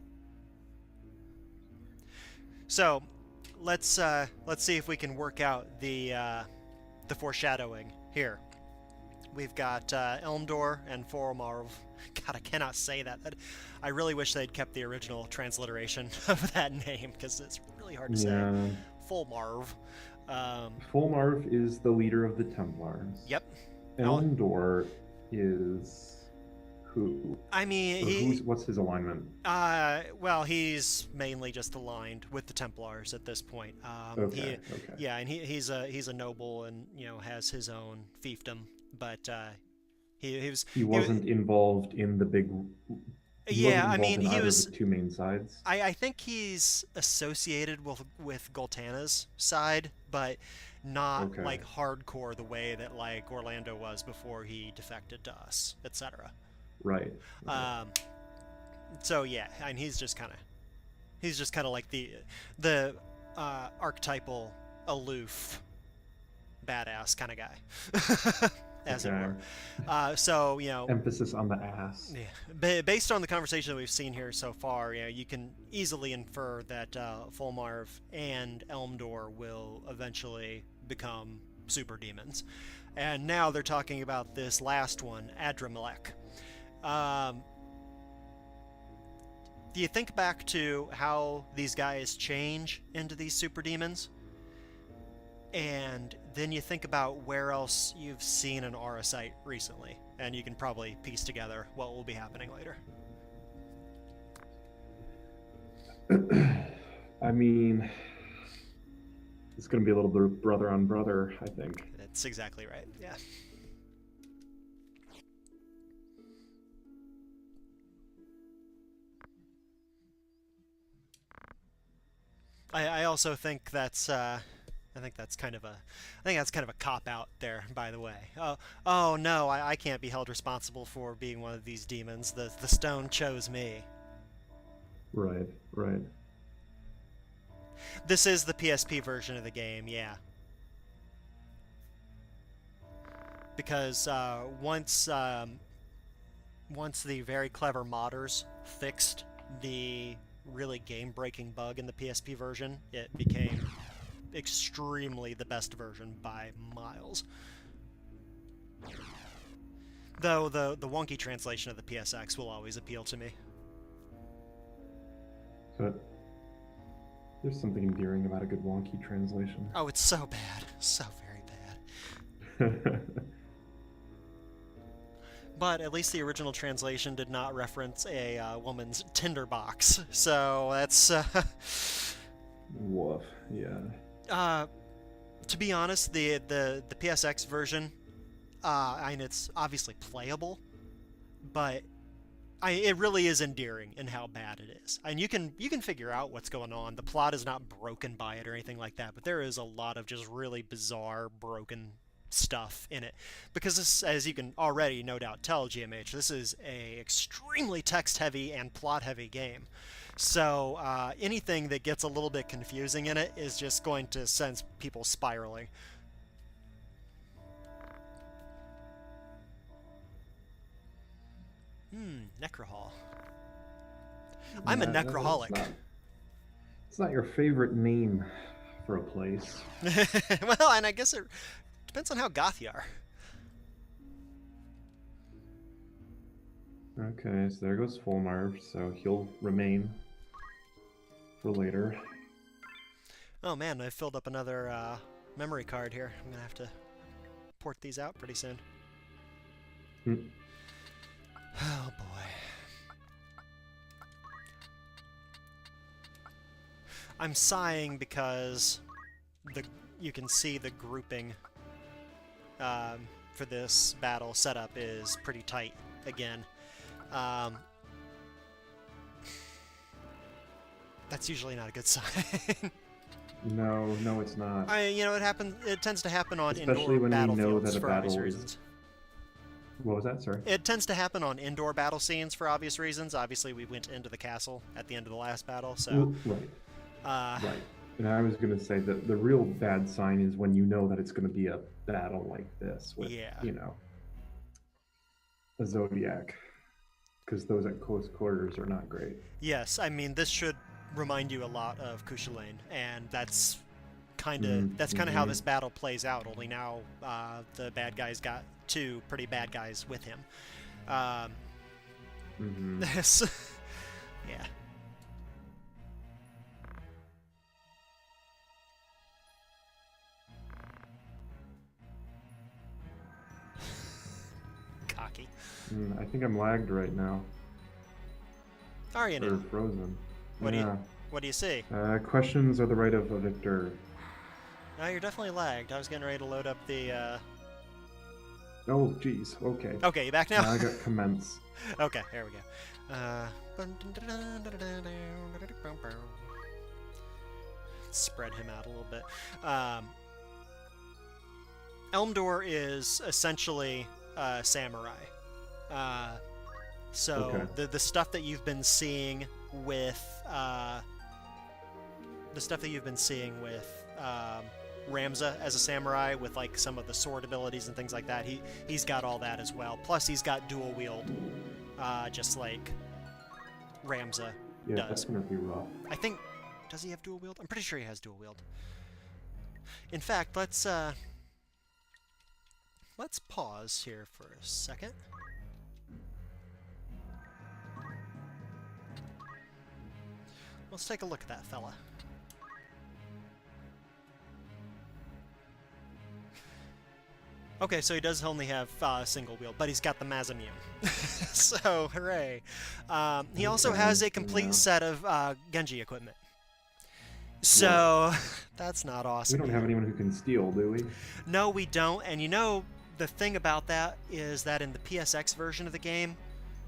So let's see if we can work out the foreshadowing here. We've got Elmdor and Formarv. God, I cannot say that. I really wish they'd kept the original transliteration of that name, because it's really hard to say. Fulmarv. Fulmarv is the leader of the Templars. Yep. Elmdor is who? I mean, what's his alignment? Well, he's mainly just aligned with the Templars at this point. Okay. Yeah, and he's a noble, and has his own fiefdom, but he wasn't involved in the big. Yeah, I mean, he was the 2 main sides. I think he's associated with Goltana's side, but not like hardcore the way that like Orlando was before he defected to us, etc. Right. So yeah, and he's just kind of like the archetypal aloof badass kind of guy. As it were. So, emphasis on the ass. Yeah. Based on the conversation that we've seen here so far, you can easily infer that Fulmarv and Elmdor will eventually become super demons. And now they're talking about this last one, Adramelech. Do you think back to how these guys change into these super demons? And then you think about where else you've seen an aura site recently, and you can probably piece together what will be happening later. I mean, it's going to be a little bit of brother on brother, I think. That's exactly right, yeah. I also think that's I think that's kind of a cop-out there, by the way. Oh no, I can't be held responsible for being one of these demons. The stone chose me. Right. This is the PSP version of the game, yeah. Because once the very clever modders fixed the really game-breaking bug in the PSP version, it became extremely the best version by miles. Though the wonky translation of the PSX will always appeal to me. But there's something endearing about a good wonky translation. Oh, it's so bad. So very bad. But at least the original translation did not reference a woman's tinderbox, so that's... Woof, yeah. To be honest, the PSX version, I mean, it's obviously playable, but it really is endearing in how bad it is, and you can figure out what's going on. The plot is not broken by it or anything like that, but there is a lot of just really bizarre, broken stuff in it. Because this, as you can already no doubt tell, GMH, this is a extremely text-heavy and plot-heavy game. So anything that gets a little bit confusing in it is just going to send people spiraling. Necrohol. I'm a necroholic. It's not your favorite name for a place. Well, and I guess it depends on how goth you are. Okay, so there goes Fulmar, so he'll remain for later. Oh man, I filled up another memory card here. I'm gonna have to port these out pretty soon. Oh boy. I'm sighing because you can see the grouping for this battle setup is pretty tight again. That's usually not a good sign. No, it's not. You know, it tends to happen on Especially indoor when you know battlefields that a for obvious battle reasons. is... What was that? Sorry. It tends to happen on indoor battle scenes for obvious reasons. Obviously, we went into the castle at the end of the last battle, so... Right. Right. And I was going to say that the real bad sign is when you know that it's going to be a battle like this with, you know, a Zodiac. Because those at close quarters are not great. Yes, I mean, this should remind you a lot of Kushalane, and that's kind of how this battle plays out, only now the bad guys got two pretty bad guys with him. This... yeah. Cocky. I think I'm lagged right now. Are you now? Or frozen. What do you see? Questions are the right of a victor. No, you're definitely lagged. I was getting ready to load up the... Oh, jeez. Okay. Okay, you back now? Now I got commence. Okay, there we go. Spread him out a little bit. Elmdor is essentially samurai. So the stuff that you've been seeing with Ramza as a samurai, with like some of the sword abilities and things like that, he's got all that as well. Plus he's got dual wield, just like Ramza Yeah, does. that's gonna be rough. I think, does he have dual wield? I'm pretty sure he has dual wield. In fact, let's pause here for a second. Let's take a look at that fella. Okay, so he does only have single wield, but he's got the Mazamune. So, hooray. He also has a complete set of Genji equipment. So, that's not awesome. We don't have anyone who can steal, do we? No, we don't. And you know, the thing about that is that in the PSX version of the game,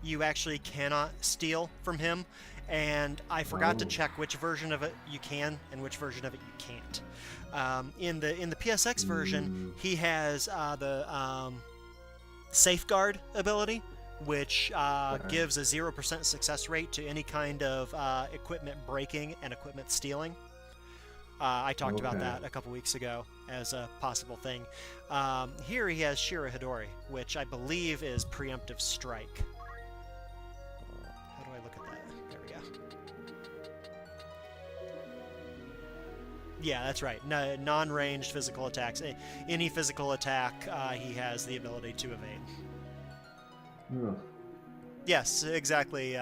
you actually cannot steal from him. And I forgot to check which version of it you can and which version of it you can't. In the PSX version, he has the Safeguard ability, which gives a 0% success rate to any kind of equipment breaking and equipment stealing. I talked about that a couple weeks ago as a possible thing. Here he has Shira Hidori, which I believe is Preemptive Strike. How do I look at that? There we go. Yeah, that's right. No, non-ranged physical attacks. Any physical attack, he has the ability to evade. Ugh. Yes, exactly.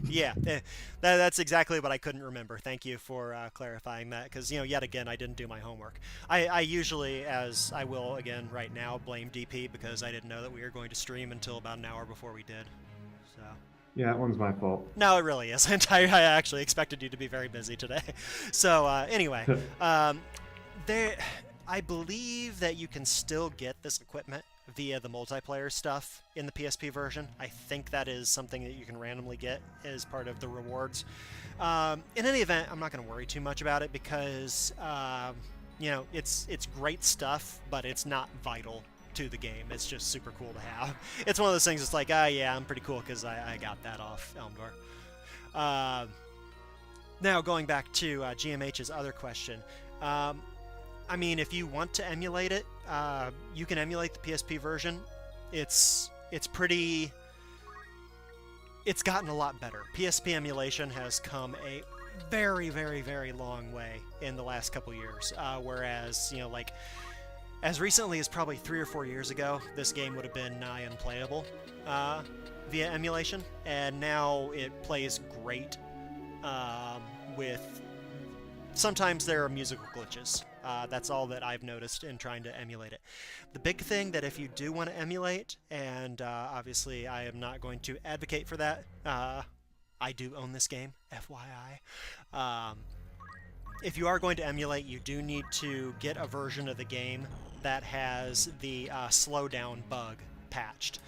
Yeah, that's exactly what I couldn't remember. Thank you for clarifying that, because, you know, yet again, I didn't do my homework. I usually, as I will again right now, blame DP because I didn't know that we were going to stream until about an hour before we did. So. Yeah, that one's my fault. No, it really isn't. I actually expected you to be very busy today. So, anyway, I believe that you can still get this equipment via the multiplayer stuff in the PSP version. I think that is something that you can randomly get as part of the rewards. In any event, I'm not going to worry too much about it because, you know, it's great stuff, but it's not vital to the game. It's just super cool to have. It's one of those things that's like, yeah, I'm pretty cool because I got that off Elmdor. Now, going back to GMH's other question, I mean, if you want to emulate it, you can emulate the PSP version. It's pretty... It's gotten a lot better. PSP emulation has come a very, very, very long way in the last couple years. Whereas, you know, like, as recently as probably 3 or 4 years ago, this game would have been nigh unplayable via emulation. And now it plays great with... Sometimes there are musical glitches. That's all that I've noticed in trying to emulate it. The big thing that if you do want to emulate, and obviously I am not going to advocate for that, I do own this game, FYI. If you are going to emulate, you do need to get a version of the game that has the slowdown bug patched.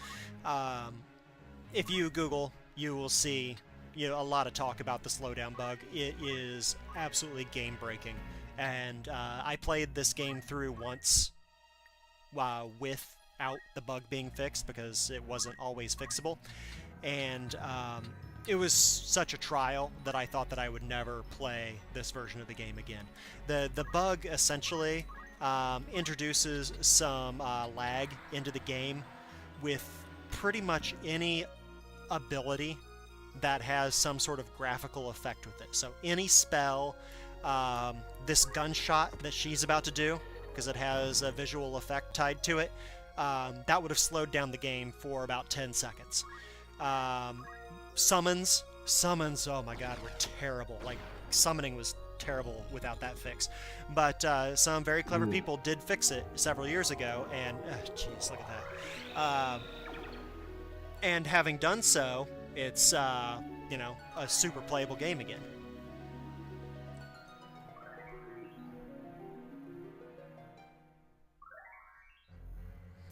If you Google, you will see a lot of talk about the slowdown bug. It is absolutely game-breaking. And I played this game through once without the bug being fixed because it wasn't always fixable. And it was such a trial that I thought that I would never play this version of the game again. The bug essentially introduces some lag into the game with pretty much any ability that has some sort of graphical effect with it. So any spell... this gunshot that she's about to do, because it has a visual effect tied to it, that would have slowed down the game for about 10 seconds. Summons, oh my god, were terrible. Like, summoning was terrible without that fix. But some very clever people did fix it several years ago, and, jeez, look at that. And having done so, it's, you know, a super playable game again.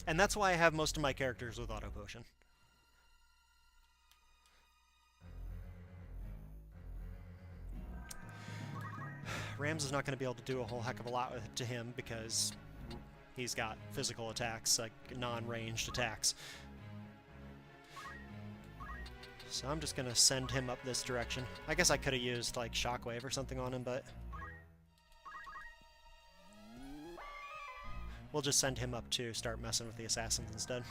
And that's why I have most of my characters with Auto Potion. Rams is not going to be able to do a whole heck of a lot to him because he's got physical attacks, like non-ranged attacks. So I'm just going to send him up this direction. I guess I could have used, like, Shockwave or something on him, but... We'll just send him up to start messing with the assassins instead.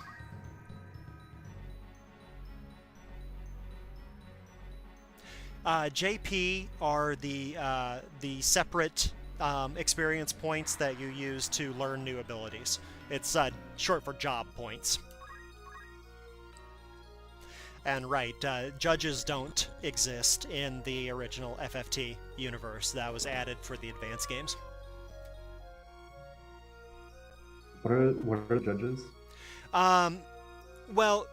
JP are the separate experience points that you use to learn new abilities. It's short for job points. And right, judges don't exist in the original FFT universe. That was added for the advanced games. What are judges? Well,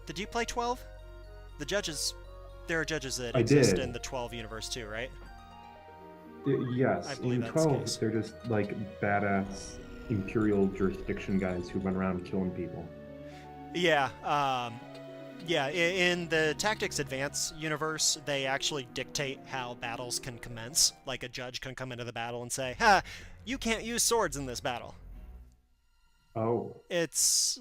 did you play 12? The judges, there are judges that exist in the 12 universe too, right? Yes. I believe in that's 12, the case. they're just like badass imperial jurisdiction guys who run around killing people. Yeah. Yeah. In the Tactics Advance universe, they actually dictate how battles can commence. Like a judge can come into the battle and say, "Ha, you can't use swords in this battle." Oh.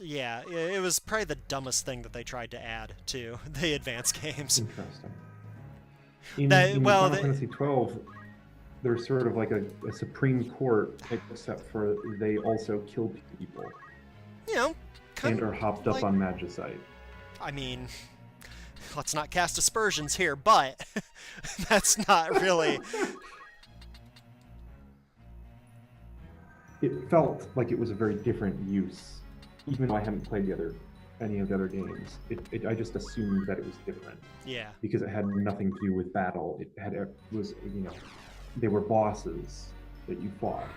Yeah, it was probably the dumbest thing that they tried to add to the advanced games. Interesting. In Final Fantasy XII, there's sort of like a Supreme Court, except for they also kill people. You know, and are hopped up on Magicite. I mean, let's not cast aspersions here, but that's not really... It felt like it was a very different use, even though I hadn't played any of the other games. I just assumed that it was different. Yeah. Because it had nothing to do with battle. It was, you know, they were bosses that you fought,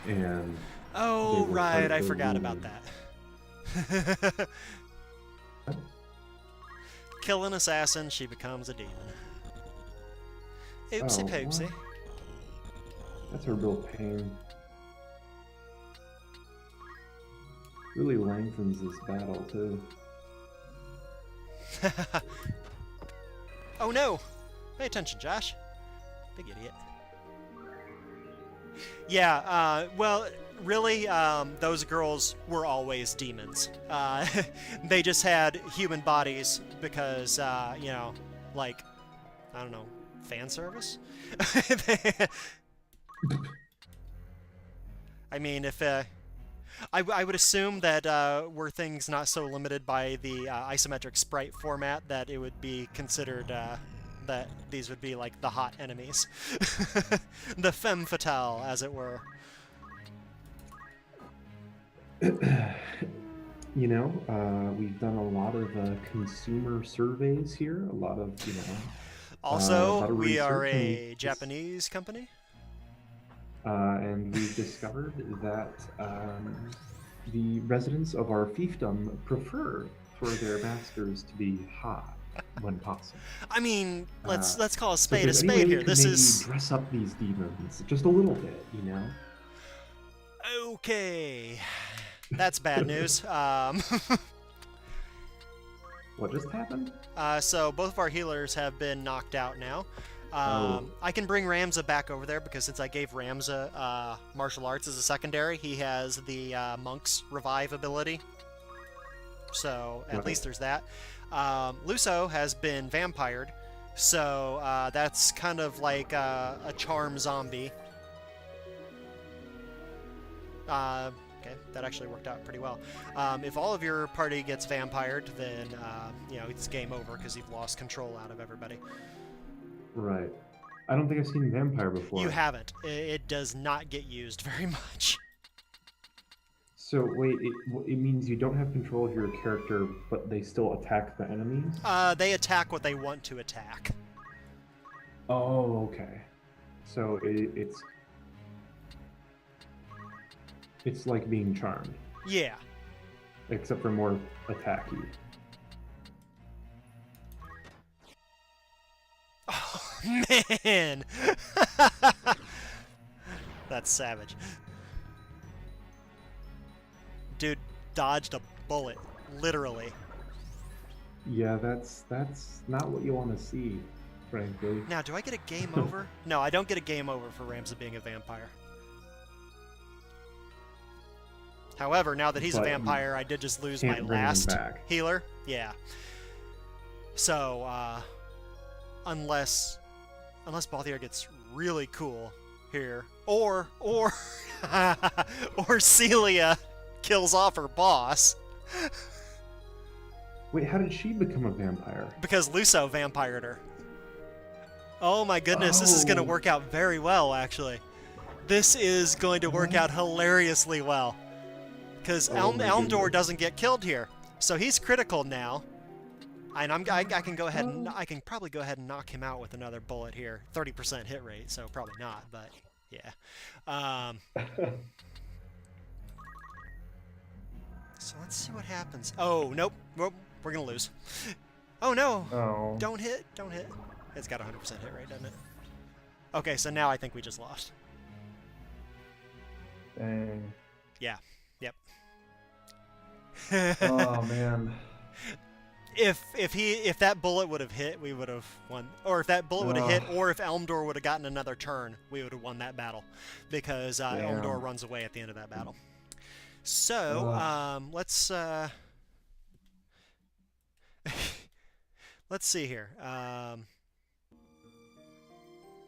and oh right, I forgot about that. Kill an assassin, she becomes a demon. Oopsie poopsie. What? That's a real pain. really lengthens this battle too. Oh no! Pay attention, Josh. Big idiot. Yeah, well, really, those girls were always demons. They just had human bodies because, you know, like, I don't know, fan service? I mean, if, I would assume that were things not so limited by the isometric sprite format, that it would be considered that these would be like the hot enemies. The femme fatale, as it were. You know, we've done a lot of consumer surveys here, a lot of, you know... Also, we are a Japanese company. And we've discovered that the residents of our fiefdom prefer for their masters to be hot when possible. I mean, let's call a So spade a if there's any way spade we here. could This maybe is dress up these demons just a little bit, you know. okay. That's bad news. What just happened? So both of our healers have been knocked out now. Oh. I can bring Ramza back over there because since I gave Ramza martial arts as a secondary, he has the monk's revive ability. So at least there's that. Luso has been vampired, so that's kind of like a charm zombie. Okay, that actually worked out pretty well. If all of your party gets vampired, then you know, it's game over because you've lost control out of everybody. Right. I don't think I've seen vampire before. You haven't. It does not get used very much. So wait, it means you don't have control of your character, but they still attack the enemies? They attack what they want to attack. Oh, okay. So it's like being charmed. Yeah. Except for more attacky. Oh, man! That's savage. Dude dodged a bullet, literally. Yeah, that's not what you want to see, frankly. Now, do I get a game over? No, I don't get a game over for Ramza being a vampire. However, now that he's a vampire, I did just lose my last healer. Yeah. So, unless Balthier gets really cool here, or Celia kills off her boss. Wait, how did she become a vampire? Because Luso vampired her. Oh my goodness, this is going to work out very well, actually. This is going to work out hilariously well. Because Elmdor doesn't get killed here. So he's critical now. And I can go ahead and I can probably go ahead and knock him out with another bullet here. 30% hit rate, so probably not, but yeah. So let's see what happens. Oh, nope. We're going to lose. Oh, no. Oh. Don't hit. Don't hit. It's got 100% hit rate, doesn't it? Okay, so now I think we just lost. Dang. Yeah. Yep. Oh, man. If that bullet would have hit, we would have won. Or if that bullet would have hit, or if Elmdor would have gotten another turn, we would have won that battle. Because Elmdor runs away at the end of that battle. So, let's let's see here. Do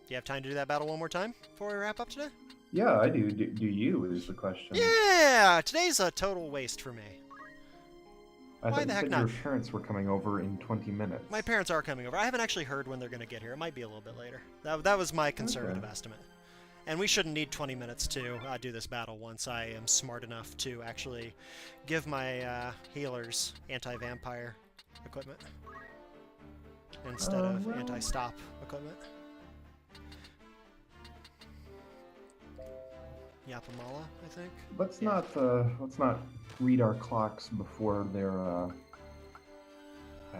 you have time to do that battle one more time before we wrap up today? Yeah, I do. Do you is the question. Yeah! Today's a total waste for me. I Why the heck not? Your parents were coming over in 20 minutes. My parents are coming over. I haven't actually heard when they're going to get here. It might be a little bit later. That was my conservative estimate. And we shouldn't need 20 minutes to do this battle once I am smart enough to actually give my healers anti-vampire equipment instead of anti-stop equipment. Yapamala, I think. Let's not read our clocks before they're. I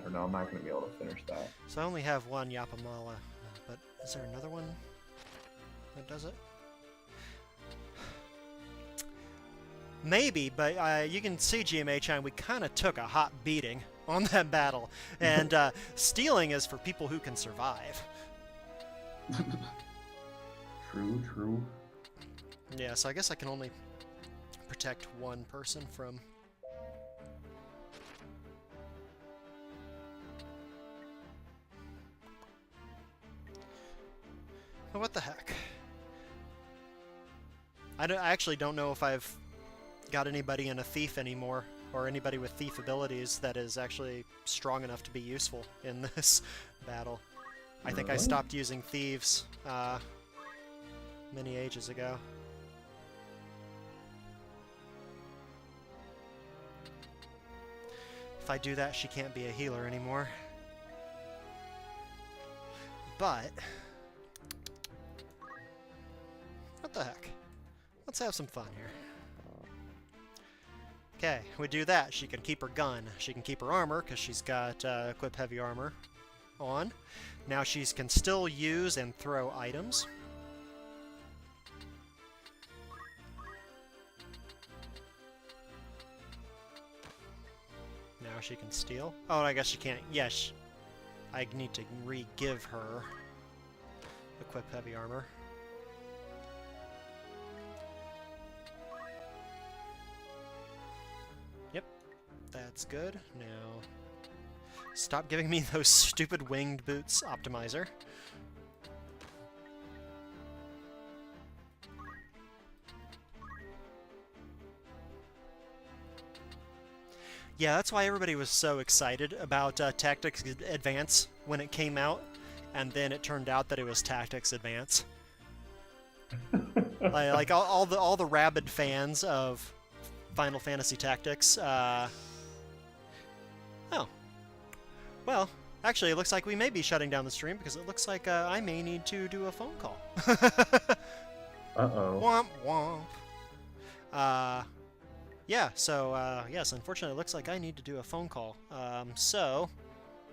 don't know. I'm not going to be able to finish that. So I only have one Yapamala, but is there another one that does it? Maybe, but you can see GMH and we kind of took a hot beating on that battle. And stealing is for people who can survive. True, true. Yeah, so I guess I can only protect one person from... Oh, what the heck? I actually don't know if I've got anybody in a thief anymore, or anybody with thief abilities that is actually strong enough to be useful in this battle. I think I stopped using thieves many ages ago. If I do that, she can't be a healer anymore. But... what the heck? Let's have some fun here. Okay, we do that. She can keep her gun. She can keep her armor, because she's got equip heavy armor on. Now she can still use and throw items. Now she can steal. Oh, I guess she can't. Yes, I need to re-give her equip heavy armor. Yep, that's good. Now, stop giving me those stupid winged boots, Optimizer. Yeah, that's why everybody was so excited about Tactics Advance when it came out, and then it turned out that it was Tactics Advance. like all the rabid fans of Final Fantasy Tactics. Oh, well, actually, it looks like we may be shutting down the stream because it looks like I may need to do a phone call. Uh-oh. Womp womp. Yeah, so, yes, unfortunately, it looks like I need to do a phone call.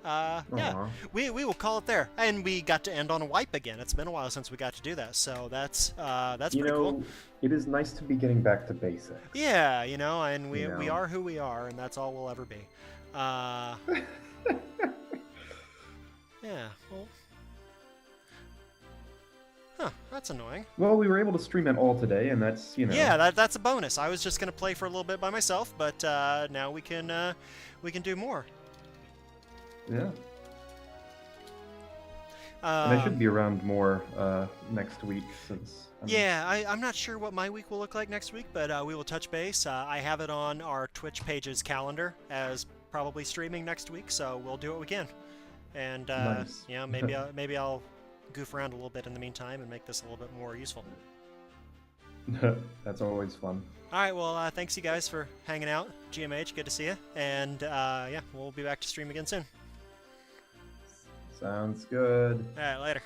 Yeah, we will call it there. And we got to end on a wipe again. It's been a while since we got to do that, so that's pretty cool. It is nice to be getting back to basics. Yeah, and we are who we are, and that's all we'll ever be. Yeah, well... Huh, that's annoying. Well, we were able to stream it all today, and that's, Yeah, that's a bonus. I was just going to play for a little bit by myself, but now we can do more. Yeah. And I should be around more next week, since... I'm not sure what my week will look like next week, but we will touch base. I have it on our Twitch page's calendar as probably streaming next week, so we'll do what we can. And, nice. Yeah, maybe I'll goof around a little bit in the meantime and make this a little bit more useful. That's always fun. Alright, well, thanks you guys for hanging out. GMH, good to see you. And, yeah, we'll be back to stream again soon. Sounds good. Alright, later.